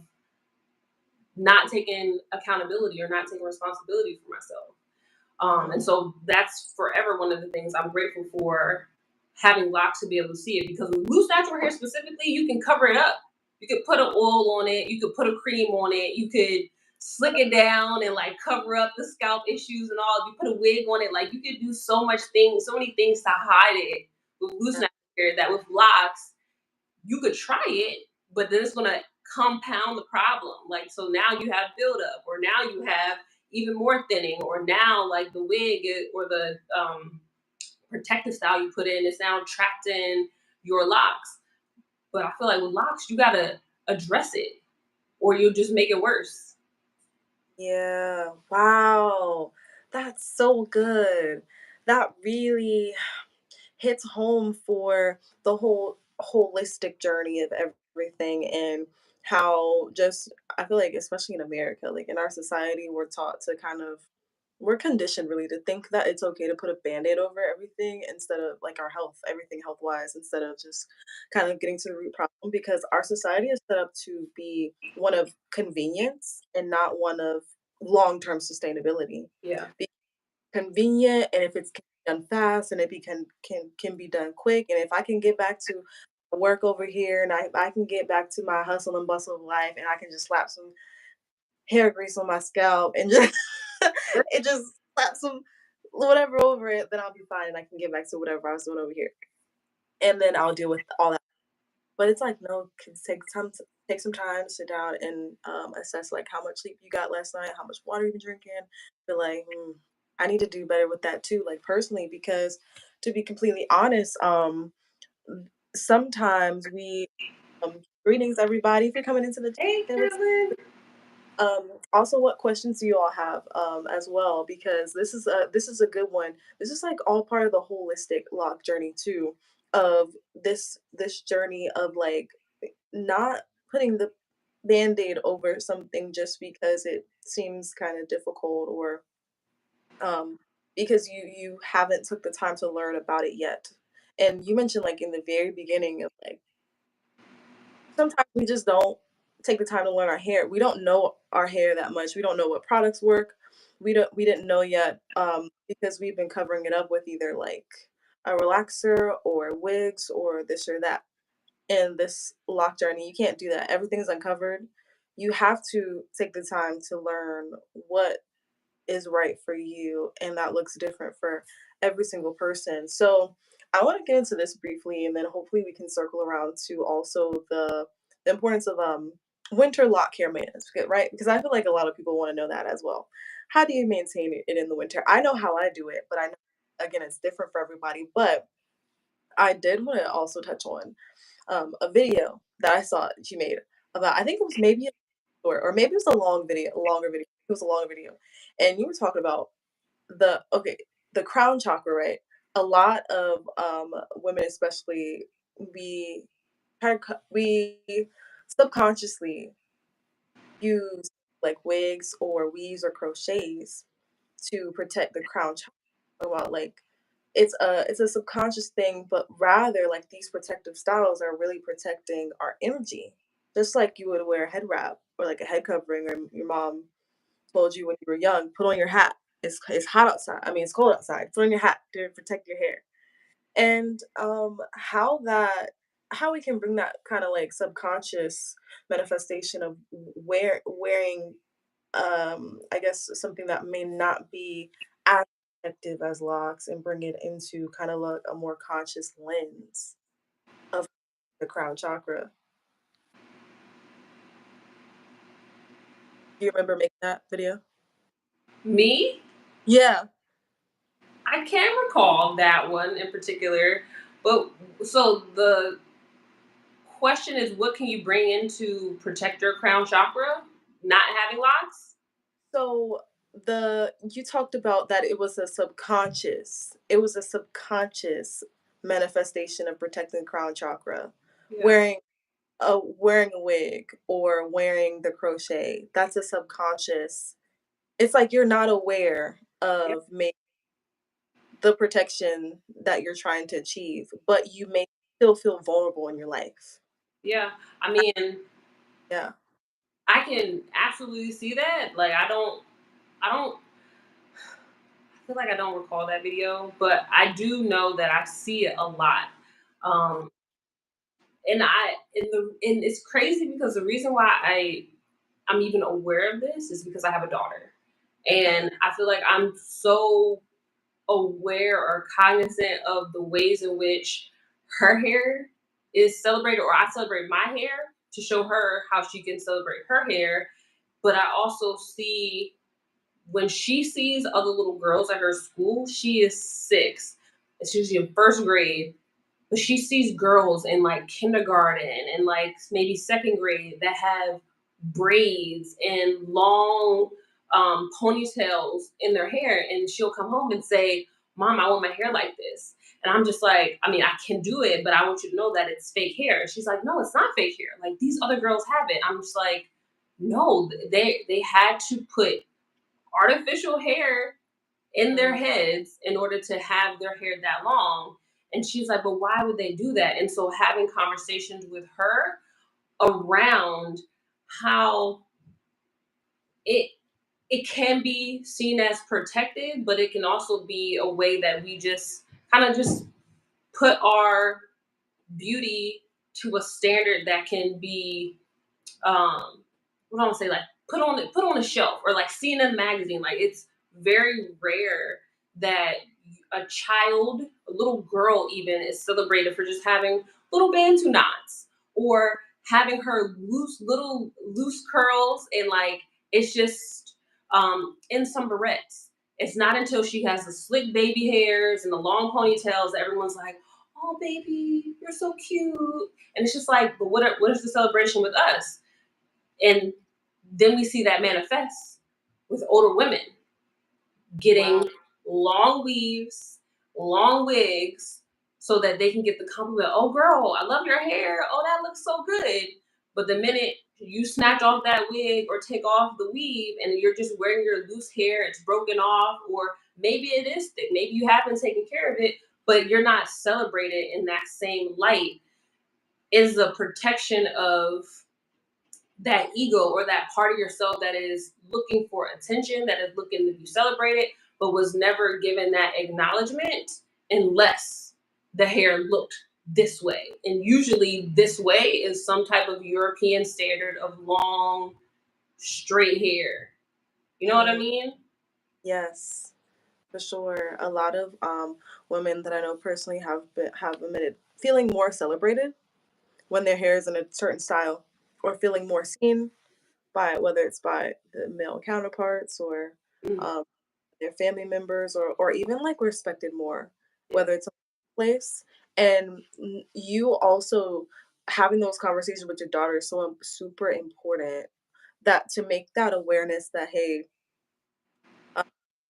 not taking accountability or not taking responsibility for myself. And so that's forever one of the things I'm grateful for having locks to be able to see it, because with loose natural hair specifically, you can cover it up. You could put an oil on it, you could put a cream on it, you could slick it down and like cover up the scalp issues and all. You put a wig on it, like you could do so many things to hide it with loose natural hair that with locks, you could try it, but then it's gonna compound the problem. Like so now you have buildup, or now you have even more thinning, or now like the or the protective style you put in is now trapped in your locks. But I feel like with locks, you gotta address it, or you'll just make it worse. yeah. Wow. That's so good. That really hits home for the whole holistic journey of everything, and how just I feel like especially in America, like in our society, we're taught to kind of we're conditioned really to think that it's okay to put a band-aid over everything instead of like our health, everything health wise, instead of just kind of getting to the root problem, because our society is set up to be one of convenience and not one of long-term sustainability. Yeah. Be convenient, and if it's done fast, and it be can be done quick, and if I can get back to work over here, and I can get back to my hustle and bustle of life, and I can just slap some hair grease on my scalp and just and just slap some whatever over it, then I'll be fine, and I can get back to whatever I was doing over here, and then I'll deal with all that. But it's like, no, can take some time, sit down, and assess like how much sleep you got last night, how much water you've been drinking. Feel like I need to do better with that too, like personally, because to be completely honest, sometimes we greetings everybody for coming into the Hey, chat. Carolyn. Also, what questions do you all have as well? Because this is a good one. This is like all part of the holistic lock journey too, of this journey of like not putting the band-aid over something just because it seems kind of difficult or um because you haven't took the time to learn about it yet. And you mentioned like in the very beginning of like sometimes we just don't take the time to learn our hair. We don't know our hair that much. We don't know what products work. We didn't know yet because we've been covering it up with either like a relaxer or wigs or this or that. In this lock journey, you can't do that. Everything's uncovered. You have to take the time to learn what is right for you, and that looks different for every single person. So I want to get into this briefly, and then hopefully we can circle around to also the importance of winter lock care maintenance, right? Because I feel like a lot of people want to know that as well. How do you maintain it in the winter? I know how I do it, but I know again it's different for everybody. But I did want to also touch on a video that I saw she made about I think it was maybe a or maybe it was a longer video. It was a longer video, and you were talking about the crown chakra, right? A lot of women, especially, we we subconsciously use like wigs or weaves or crochets to protect the crown chakra. About like it's a subconscious thing, but rather like these protective styles are really protecting our energy, just like you would wear a head wrap or like a head covering, or your mom told you when you were young, put on your hat. It's hot outside. I mean, it's cold outside. Put on your hat to protect your hair. And how we can bring that kind of like subconscious manifestation of wearing I guess something that may not be as effective as locks and bring it into kind of like a more conscious lens of the crown chakra. Do you remember making that video? Me? Yeah. I can't recall that one in particular. But so the question is, what can you bring in to protect your crown chakra? Not having locks? So the you talked about that it was a subconscious manifestation of protecting the crown chakra. Yeah. Wearing wearing a wig or wearing the crochet. That's a subconscious. It's like you're not aware Yeah. of the protection that you're trying to achieve, but you may still feel vulnerable in your life. Yeah. I mean, Yeah. I can absolutely see that. Like I don't I feel like I don't recall that video, but I do know that I see it a lot. Um and it's crazy because the reason why I'm even aware of this is because I have a daughter. And I feel like I'm so aware or cognizant of the ways in which her hair is celebrated, or I celebrate my hair to show her how she can celebrate her hair. But I also see when she sees other little girls at her school, she is 6, and she's in first grade, but she sees girls in like kindergarten and like maybe second grade that have braids and long ponytails in their hair, and she'll come home and say, "Mom, I want my hair like this." And I'm just like, I mean, I can do it, but I want you to know that it's fake hair. She's like, "No, it's not fake hair. Like these other girls have it." I'm just like, "No, they had to put artificial hair in their Mhm. heads in order to have their hair that long." And she's like, but why would they do that? And so having conversations with her around how it it can be seen as protected, but it can also be a way that we just kind of just put our beauty to a standard that can be what do I want to say, like put on a shelf or like seen in a magazine. Like it's very rare that a child, a little girl even, is celebrated for just having little bantu knots or having her loose curls and like it's just in some barrettes. It's not until she has the slick baby hairs and the long ponytails that everyone's like, "Oh, baby, you're so cute." And it's just like, but what is the celebration with us? And then we see that manifest with older women Wow. getting long weaves, long wigs, so that they can get the compliment, "Oh, girl, I love your hair. Oh, that looks so good." But the minute you snatch off that wig or take off the weave and you're just wearing your loose hair, it's broken off, or maybe it is thick, maybe you haven't taken care of it, but you're not celebrated in that same light, is a protection of that ego or that part of yourself that is looking for attention, that is looking to be celebrated, but was never given that acknowledgement unless the hair looked this way. And usually, this way is some type of European standard of long, straight hair. You know what I Mm, mean? yes, for sure. A lot of women that I know personally have admitted feeling more celebrated when their hair is in a certain style, or feeling more seen by whether it's by the male counterparts or Mm, um, their family members, or even like respected more, yeah, whether it's a place. And you also having those conversations with your daughter is so super important, that to make that awareness that hey, uh,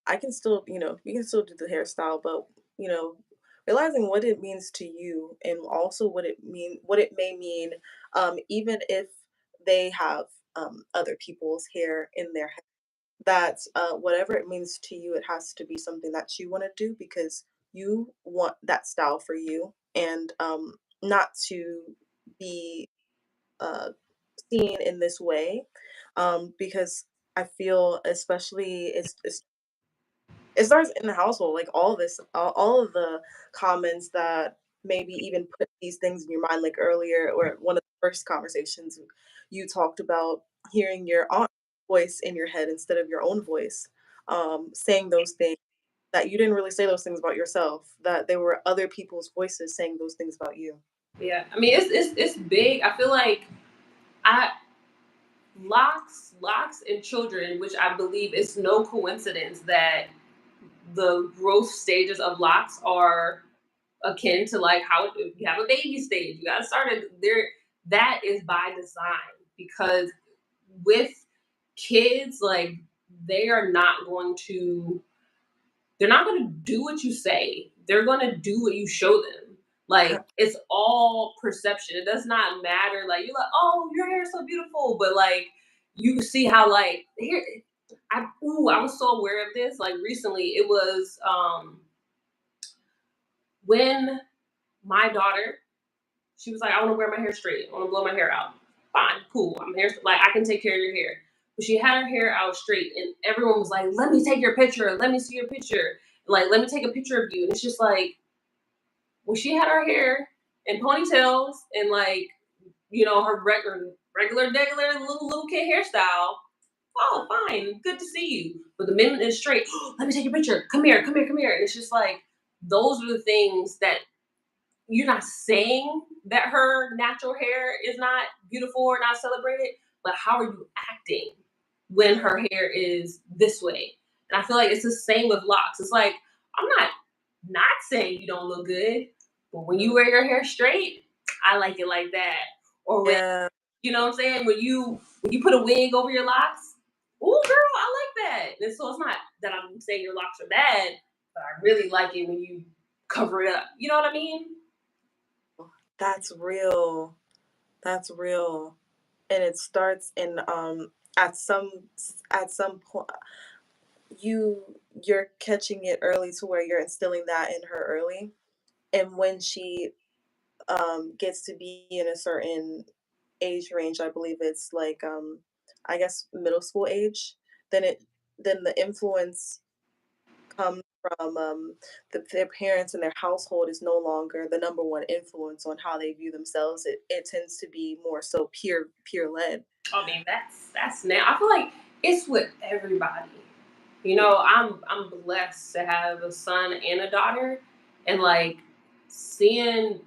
I can still, you can still do the hairstyle, but you know, realizing what it means to you, and also what it may mean, even if they have other people's hair in their head. That whatever it means to you, it has to be something that you want to do because you want that style for you, and not to be uh, seen in this way, because I feel especially it starts in the household, like, all of the comments that maybe even put these things in your mind, like, earlier or one of the first conversations, you talked about hearing your aunt's voice in your head instead of your own voice, saying those things that you didn't really say those things about yourself, that there were other people's voices saying those things about you. yeah. I mean, it's big. I feel like I locks and children, which I believe is no coincidence that the growth stages of locks are akin to like how if you have a baby stage, you got to start it there. That is by design because with kids, like they are not going to they're not going to do what you say. They're going to do what you show them. Like it's all perception. It does not matter. Like you're like, oh, your hair is so beautiful, but like you see how like here, I was so aware of this. Like recently, it was when my daughter, she was like, I want to wear my hair straight. I want to blow my hair out. Fine, cool. I'm here. Like I can take care of your hair. But she had her hair out straight, and everyone was like, "Let me take your picture. Let me see your picture. Like, let me take a picture of you." And it's just like when she had her hair in ponytails and like her regular little kid hairstyle. Oh, fine, good to see you. But the minute it's straight, let me take your picture. Come here, come here, come here. And it's just like those are the things that you're not saying that her natural hair is not beautiful or not celebrated, but how are you acting when her hair is this way? And I feel like it's the same with locks. It's like I'm not saying you don't look good, but when you Mhm. wear your hair straight, I like it like that. Or when Yeah. you know what I'm saying, when you put a wig over your locks, oh girl, I like that. And so it's not that I'm saying your locks are bad, but I really like it when you cover it up. You know what I mean? That's real. That's real. And it starts in at some point you're catching it early to where you're instilling that in her early. And when she gets to be in a certain age range, I believe it's like I guess middle school age, then then the influence comes from their parents and their household is no longer the number one influence on how they view themselves. It tends to be more so peer led. I mean, that's now. I feel like it's with everybody. You know, I'm blessed to have a son and a daughter, and like seeing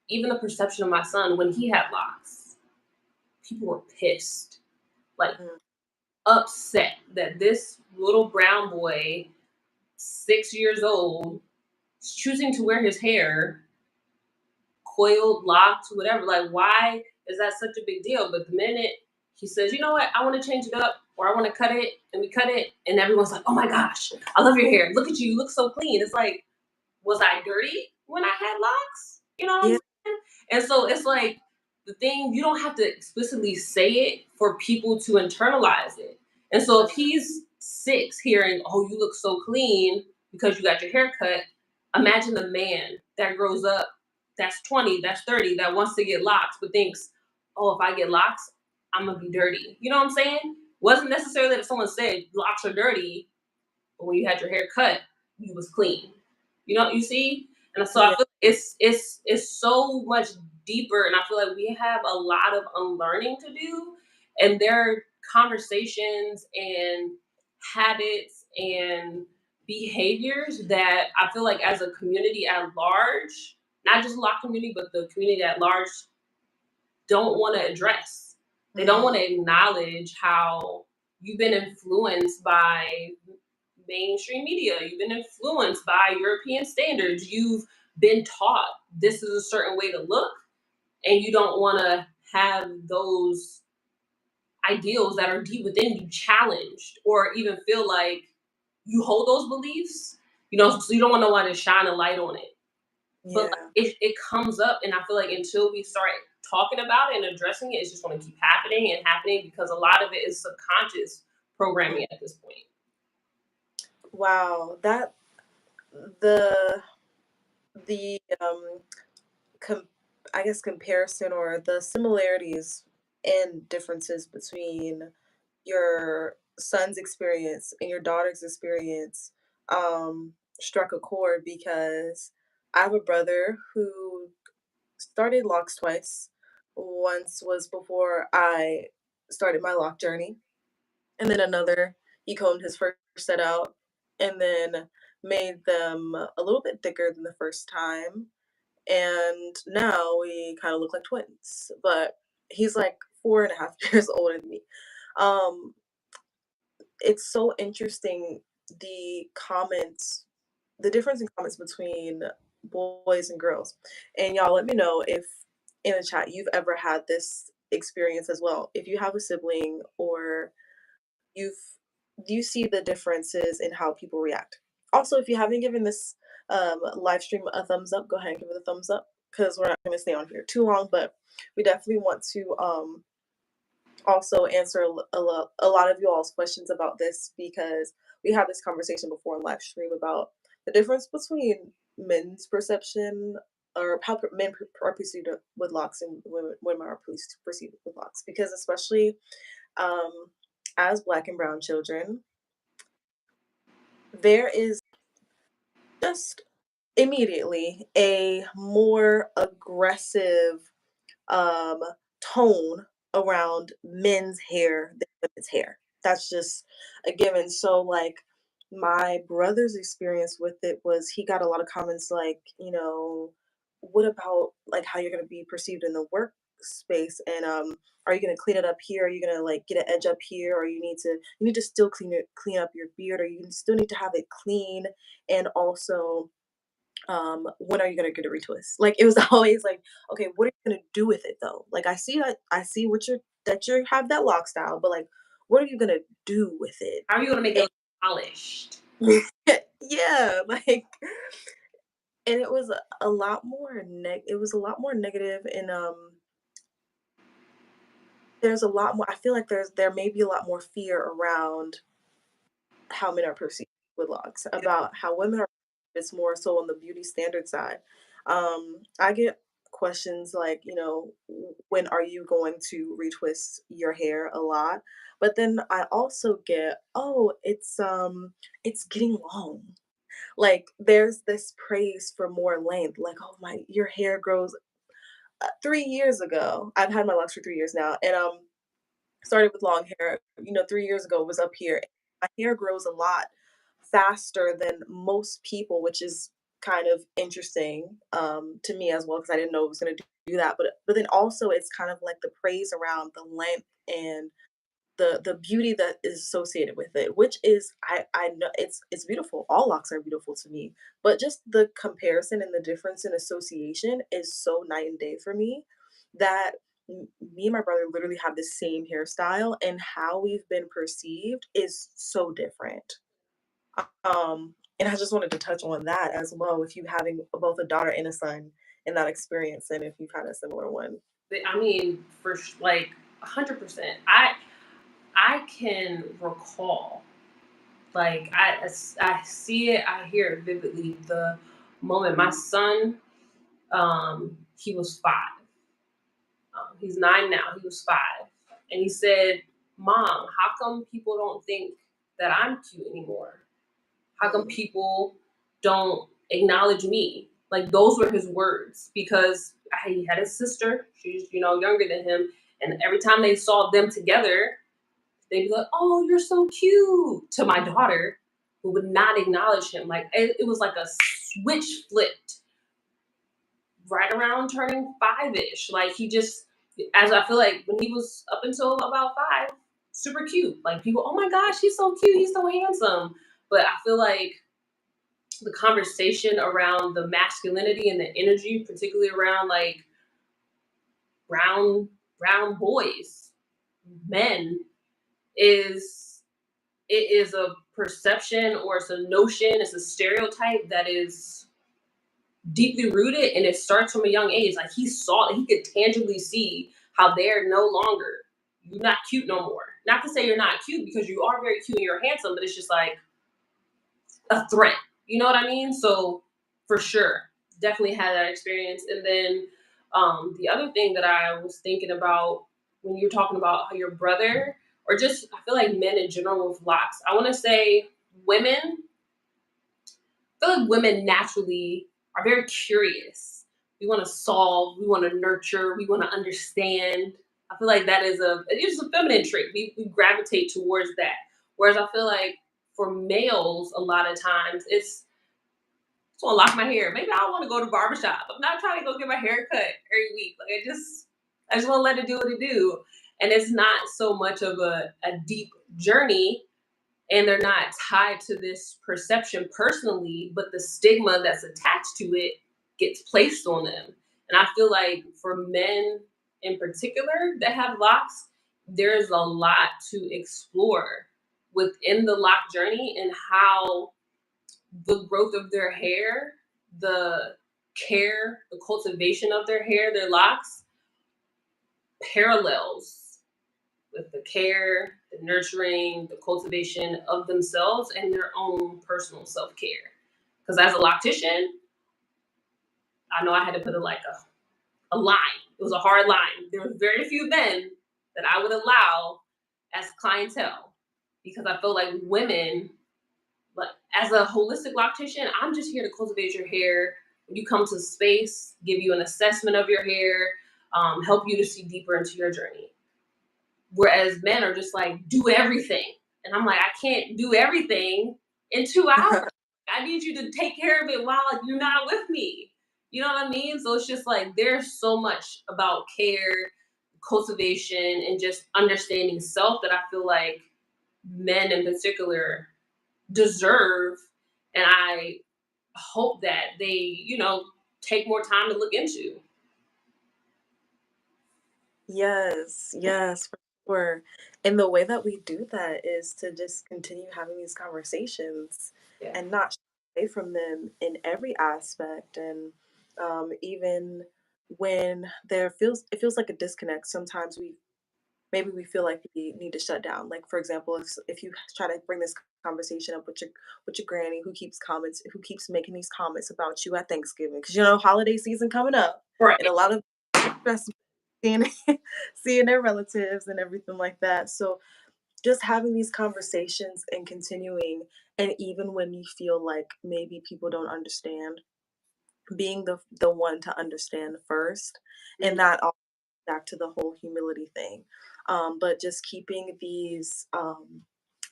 even the perception of my son when he had locks, people were pissed, like Mm, upset that this little brown boy, 6 years old, is choosing to wear his hair coiled, locked, whatever. Like, why is that such a big deal? But the minute he says, you know what, I want to change it up or I want to cut it, and we cut it, and everyone's like, oh my gosh, I love your hair. Look at you. You look so clean. It's like, was I dirty when I had locks? You know what I'm yeah, saying? And so it's like the thing, you don't have to explicitly say it for people to internalize it. And so if he's 6 hearing, oh, you look so clean because you got your hair cut, imagine the man that grows up, that's 20, that's 30, that wants to get locks, but thinks, oh, if I get locks, I'm gonna be dirty. You know what I'm saying? Wasn't necessarily that someone said locks are dirty, but when you had your hair cut, you was clean. You know, you see? And so I yeah, feel it's so much deeper, and I feel like we have a lot of unlearning to do, and there are conversations and habits and behaviors that I feel like as a community at large, not just Lock community, but the community at large don't want to address. They don't mm, want to acknowledge how you've been influenced by mainstream media. You've been influenced by European standards. You've been taught this is a certain way to look, and you don't want to have those ideals that are deep within you challenged or even feel like you hold those beliefs. You know, so you don't want no one to shine a light on it. But like, yeah. it comes up, and I feel like until we start talking about it and addressing it, it's just going to keep happening and happening because a lot of it is subconscious Mm. programming at this point. Wow, that the the com- I guess comparison or the similarities and differences between your son's experience and your daughter's experience struck a chord because I have a brother who started locks twice. Once was before I started my lock journey, and then another, he combed his first set out and then made them a little bit thicker than the first time. And now we kind of look like twins, but he's like 4.5 years older than me. Um, it's so interesting the comments, the difference in comments between boys and girls. And y'all let me know if in the chat you've ever had this experience as well. If you have a sibling or you've do you see the differences in how people react? Also, if you haven't given this live stream a thumbs up, go ahead and give it a thumbs up because we're not going to stay on here too long. But we definitely want to also answer a lot of you all's questions about this because we had this conversation before in live stream about the difference between men's perception or how are perceived with locks and women are perceived with locks because especially um, as black and brown children there is just immediately a more aggressive um, tone around men's hair than women's hair. That's just a given. So, like, my brother's experience with it was he got a lot of comments like, what about like how you're going to be perceived in the workspace and are you going to clean it up here? Are you going to like get an edge up here or you need to still clean up your beard or you still need to have it clean and also when are you gonna get a retwist? Like it was always like, okay, what are you gonna do with it though? Like I see what you're that you have that lock style, but like, what are you gonna do with it? How are you going to make it look polished? And yeah, like, and it was a lot more it was a lot more negative, and there's a lot more. I feel like there may be a lot more fear around how men are perceived with locks, about how women are. It's more so on the beauty standard side. I get questions like, when are you going to retwist your hair a lot? But then I also get, oh, it's getting long. Like there's this praise for more length, like, oh my, your hair grows 3 years ago. I've had my locks for 3 years now, and started with long hair, 3 years ago was up here. My hair grows a lot faster than most people, which is kind of interesting to me as well because I didn't know it was going to do that. But then also it's kind of like the praise around the length and the beauty that is associated with it, which is I know it's beautiful. All locks are beautiful to me, but just the comparison and the difference in association is so night and day for me that me and my brother literally have the same hairstyle, and how we've been perceived is so different. And I just wanted to touch on that as well with you having both a daughter and a son in that experience, and if you've had a similar one. I mean, like 100%. I can recall, like I see it, I hear it vividly. The moment my son, he was 5. He's 9 now. He was 5, and he said, "Mom, how come people don't think that I'm cute anymore? How come Mm. people don't acknowledge me?" Like those were his words because he had a sister. She's younger than him, and every time they saw them together, they'd be like, "Oh, you're so cute," to my daughter, who would not acknowledge him. Like it was like a switch flipped right around turning 5-ish. Like he just, as I feel like when he was up until about 5, super cute. Like people, oh my gosh, he's so cute, he's so handsome. But I feel like the conversation around the masculinity and the energy, particularly around like brown boys, men, is it is a perception or it's a notion, it's a stereotype that is deeply rooted, and it starts from a young age. Like he could tangibly see how they're no longer, you're not cute no more. Not to say you're not cute because you are very cute and you're handsome, but it's just like a threat. You know what I mean? So for sure, definitely had that experience. And then the other thing that I was thinking about when you're talking about how your brother, or just I feel like men in general with locks, I want to say women feel like women naturally are very curious. We want to solve, we want to nurture, we want to understand. I feel like that is it's a feminine trait. We gravitate towards that. Whereas I feel like for males, a lot of times just want to lock my hair. Maybe I want to go to barbershop. I'm not trying to go get my hair cut every week. Like I just want to let it do what it do. And it's not so much of a deep journey, and they're not tied to this perception personally, but the stigma that's attached to it gets placed on them. And I feel like for men in particular that have locks, there's a lot to explore within the lock journey and how the growth of their hair, the care, the cultivation of their hair, their locks, parallels with the care, the nurturing, the cultivation of themselves and their own personal self care. Because as a loctician, I know I had to put a line. It was a hard line. There were very few men that I would allow as clientele because I feel like women, like as a holistic loctician, I'm just here to cultivate your hair. When you come to the space, give you an assessment of your hair, help you to see deeper into your journey. Whereas men are just like, do everything. And I'm like, I can't do everything in 2 hours. I need you to take care of it while you're not with me. You know what I mean? So it's just like there's so much about care, cultivation, and just understanding self that I feel like men in particular deserve. And I hope that they, take more time to look into. Yes, yes, for sure. And the way that we do that is to just continue having these conversations Yeah. and not shy away from them in every aspect. And even when it feels like a disconnect. Sometimes maybe we feel like we need to shut down. Like for example, if you try to bring this conversation up with your granny who keeps making these comments about you at Thanksgiving because holiday season coming up, and Right. a lot of stress seeing seeing their relatives and everything like that. So just having these conversations and continuing, and even when you feel like maybe people don't understand, being the one to understand first, and Mhm. that all back to the whole humility thing. But just keeping these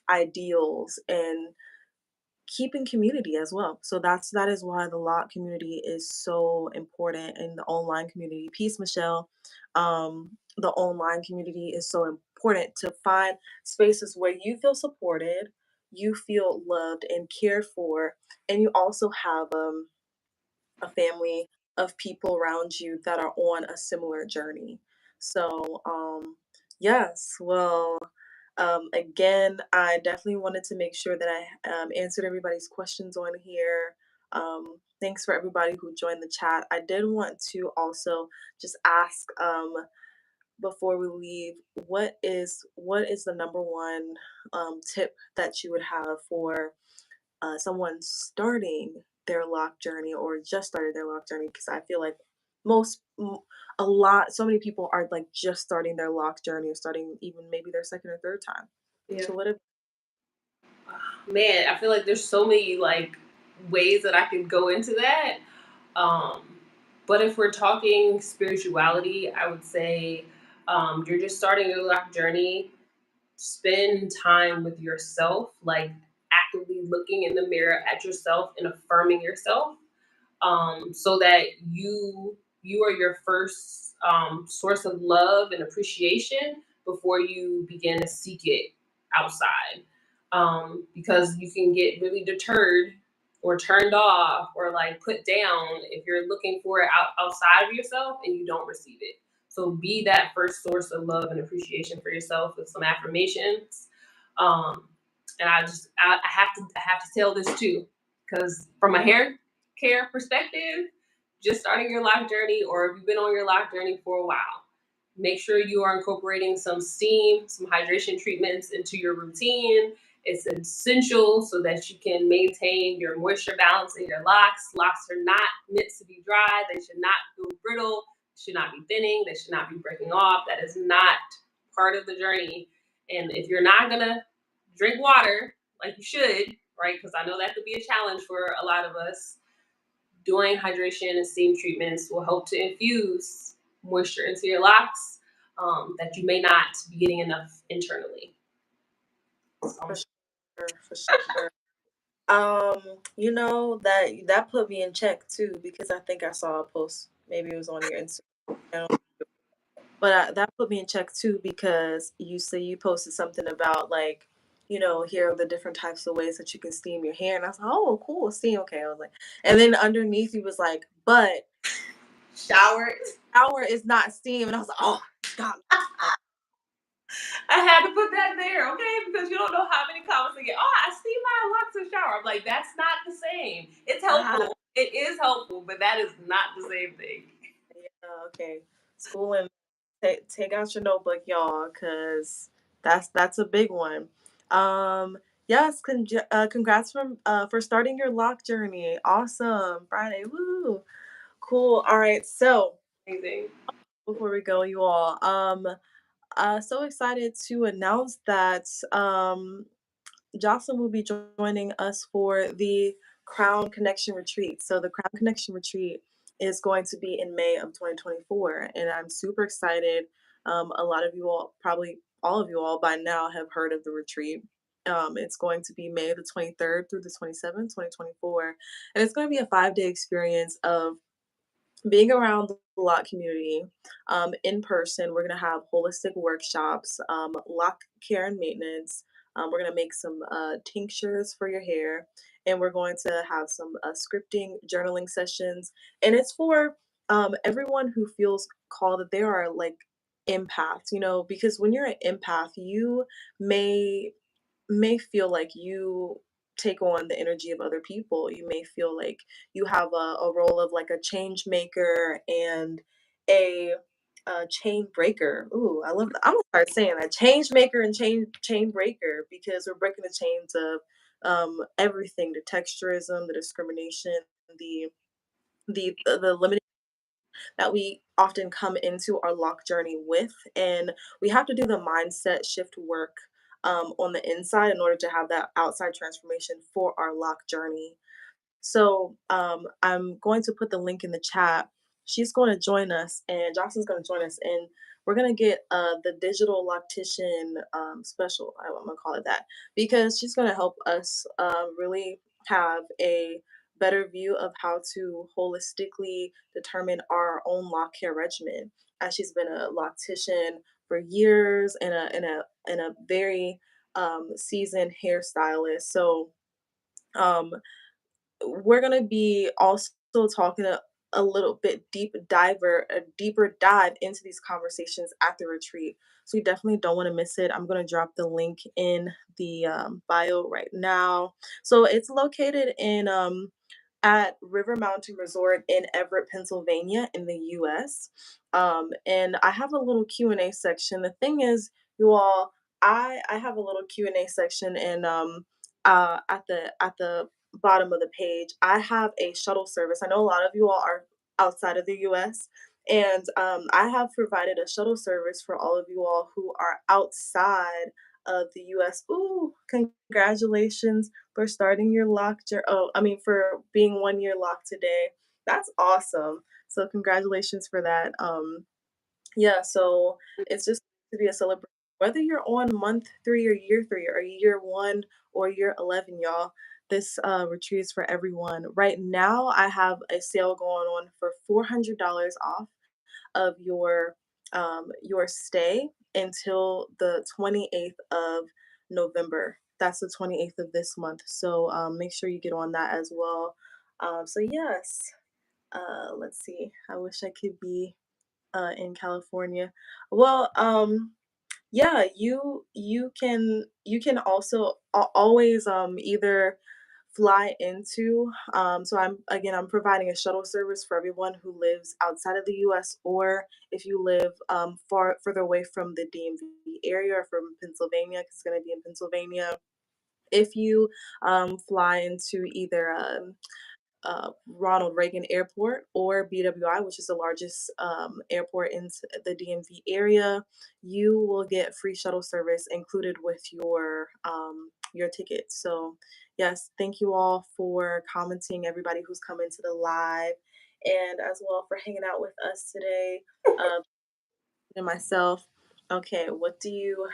ideals and keeping community as well. So that is why the lot community is so important in the online community. Peace, Michelle. The online community is so important to find spaces where you feel supported, you feel loved and cared for, and you also have a family of people around you that are on a similar journey. So, yes, well, again, I definitely wanted to make sure that I answered everybody's questions on here. Thanks for everybody who joined the chat. I did want to also just ask before we leave, what is the number one tip that you would have for someone starting their lock journey or just started their lock journey? Because I feel like most so many people are like just starting their lock journey or starting even maybe their second or third time. Yeah. So what if Man, I feel like there's so many like ways that I could go into that. Um, but if we're talking spirituality, I would say you're just starting your life journey. Spend time with yourself, like actively looking in the mirror at yourself and affirming yourself, so that you are your first source of love and appreciation before you begin to seek it outside. Because you can get really deterred or turned off or like put down if you're looking for it outside of yourself and you don't receive it. So be that first source of love and appreciation for yourself with some affirmations. Um, and I have to tell this too, because from a hair care perspective, just starting your life journey, or if you've been on your life journey for a while, make sure you are incorporating some steam, some hydration treatments into your routine. It's essential so that you can maintain your moisture balance in your locks. Locks are not meant to be dry. They should not feel brittle. Should not be thinning. They should not be breaking off. That is not part of the journey. And if you're not gonna drink water like you should, right? Because I know that could be a challenge for a lot of us. Doing hydration and steam treatments will help to infuse moisture into your locks that you may not be getting enough internally. for So, sure, for sure. That put me in check too because I think I saw a post. Maybe it was on your Instagram. But that put me in check too because you say you posted something about like, here are the different types of ways that you can steam your hair, and I was like, oh, cool, steam. Okay, I was like, and then underneath you was like, but shower. shower is not steam, and I was like, oh, God, I had to put that there, okay? Because you don't know how many comments I get. Oh, I see my locks in shower. I'm like, that's not the same. It's ah, helpful. It is helpful, but that is not the same thing. yeah, okay, school and take out your notebook, y'all, cause that's a big one. Yes, congrats for starting your lock journey. Awesome, Friday, woo, cool. All right, so Amazing. before we go, you all, so excited to announce that Jocelyn will be joining us for the Crown Connection Retreat. So the Crown Connection Retreat is going to be in May of 2024, and I'm super excited. A lot of you all, probably all of you all by now, have heard of the retreat. It's going to be May the 23rd through the 27th, 2024, and it's going to be a 5-day experience of being around the lot community in person. We're going to have holistic workshops, lock care and maintenance. We're going to make some tinctures for your hair, and we're going to have some scripting journaling sessions, and it's for everyone who feels called that they are like empaths, because when you're an empath you may feel like you take on the energy of other people. You may feel like you have a role of like a change maker and a chain breaker. Ooh, I love that. I'm gonna start saying that, change maker and chain breaker, because we're breaking the chains of everything, the texturism, the discrimination, the limiting. that we often come into our lock journey with. And we have to do the mindset shift work on the inside in order to have that outside transformation for our lock journey. So I'm going to put the link in the chat. She's going to join us, and Jocelyn's going to join us, and we're going to get the digital loctician special. I'm going to call it that because she's going to help us really have a better view of how to holistically determine our own lock care regimen. As she's been a loctician for years and a very seasoned hairstylist, so um, we're gonna be also talking a little bit a deeper dive into these conversations at the retreat. So you definitely don't want to miss it. I'm gonna drop the link in the bio right now. So it's located in at River Mountain Resort in Everett, Pennsylvania, in the U.S. And I have a little Q&A section. The thing is, you all, I have a little Q&A section, and at the bottom of the page, I have a shuttle service. I know a lot of you all are outside of the US, and I have provided a shuttle service for all of you all who are outside of the US. Ooh, congratulations for starting your lock journey. Oh, I mean, for being 1 year locked today. That's awesome. So, congratulations for that. Yeah, so it's just to be a celebration. Whether you're on month 3 or year 3 or year 1 or year 11, y'all, this retreat is for everyone. Right now, I have a sale going on for $400 off of your stay until the 28th of November. That's the 28th of this month. So make sure you get on that as well. So yes, let's see. I wish I could be in California. Well, yeah, you can also always either fly into so I'm providing a shuttle service for everyone who lives outside of the US, or if you live further away from the DMV area or from Pennsylvania, 'cause it's going to be in Pennsylvania. If you fly into either Ronald Reagan Airport or BWI, which is the largest airport in the DMV area, you will get free shuttle service included with your ticket. So, yes, thank you all for commenting, everybody who's come into the live, and as well for hanging out with us today. Uh, and myself. Okay, what do you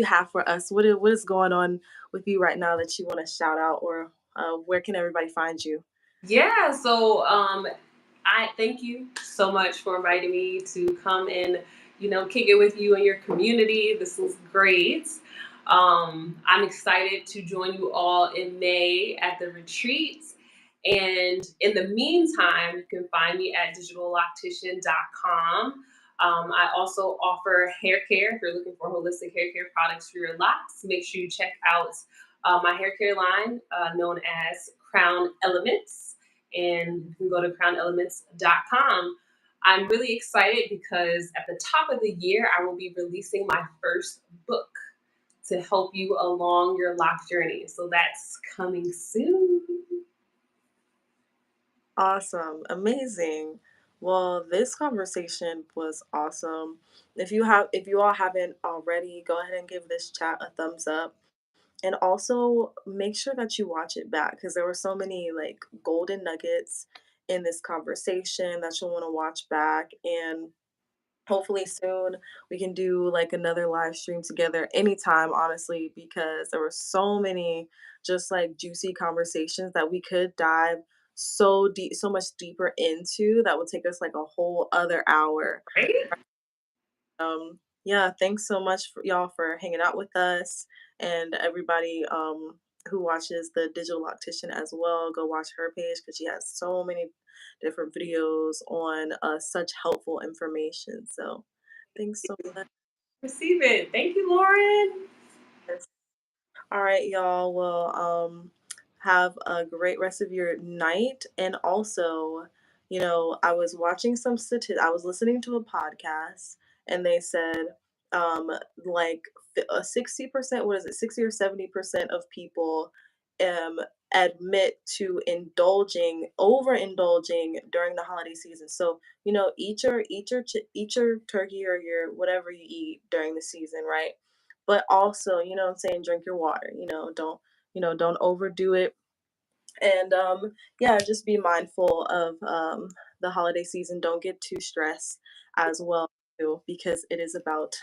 have for us? What is going on with you right now that you want to shout out, or where can everybody find you? Yeah, so I thank you so much for inviting me to come and kick it with you and your community. This was great. I'm excited to join you all in May at the retreat. And in the meantime, you can find me at digitalloctician.com. I also offer hair care if you're looking for holistic hair care products for your locks. Make sure you check out my hair care line known as Crown Elements, and you can go to crownelements.com. I'm really excited because at the top of the year, I will be releasing my first book to help you along your lock journey. So that's coming soon. Awesome. Amazing. Well, this conversation was awesome. If you all haven't already, go ahead and give this chat a thumbs up. And also make sure that you watch it back because there were so many like golden nuggets in this conversation that you'll want to watch back. And hopefully soon we can do like another live stream together anytime, honestly, because there were so many just like juicy conversations that we could dive so much deeper into that would take us like a whole other hour. Right? Yeah, thanks so much for y'all for hanging out with us, and everybody who watches the digital loctician as well. Go watch her page because she has so many different videos on such helpful information. So thanks so much. Receive it. Thank you, Lauren. All right, y'all. Well, have a great rest of your night. And also, I was watching I was listening to a podcast, and they said, like 60%, what is it, 60 or 70% of people um, admit to overindulging during the holiday season. So, eat your turkey or your whatever you eat during the season, right? But also, what I'm saying, drink your water. Don't overdo it. And yeah, just be mindful of the holiday season. Don't get too stressed as well, too, because it is about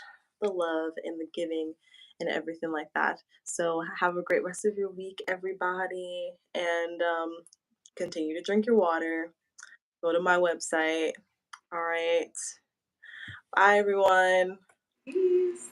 the love and the giving and everything like that. So have a great rest of your week, everybody, and continue to drink your water. Go to my website. All right. Bye, everyone. Peace.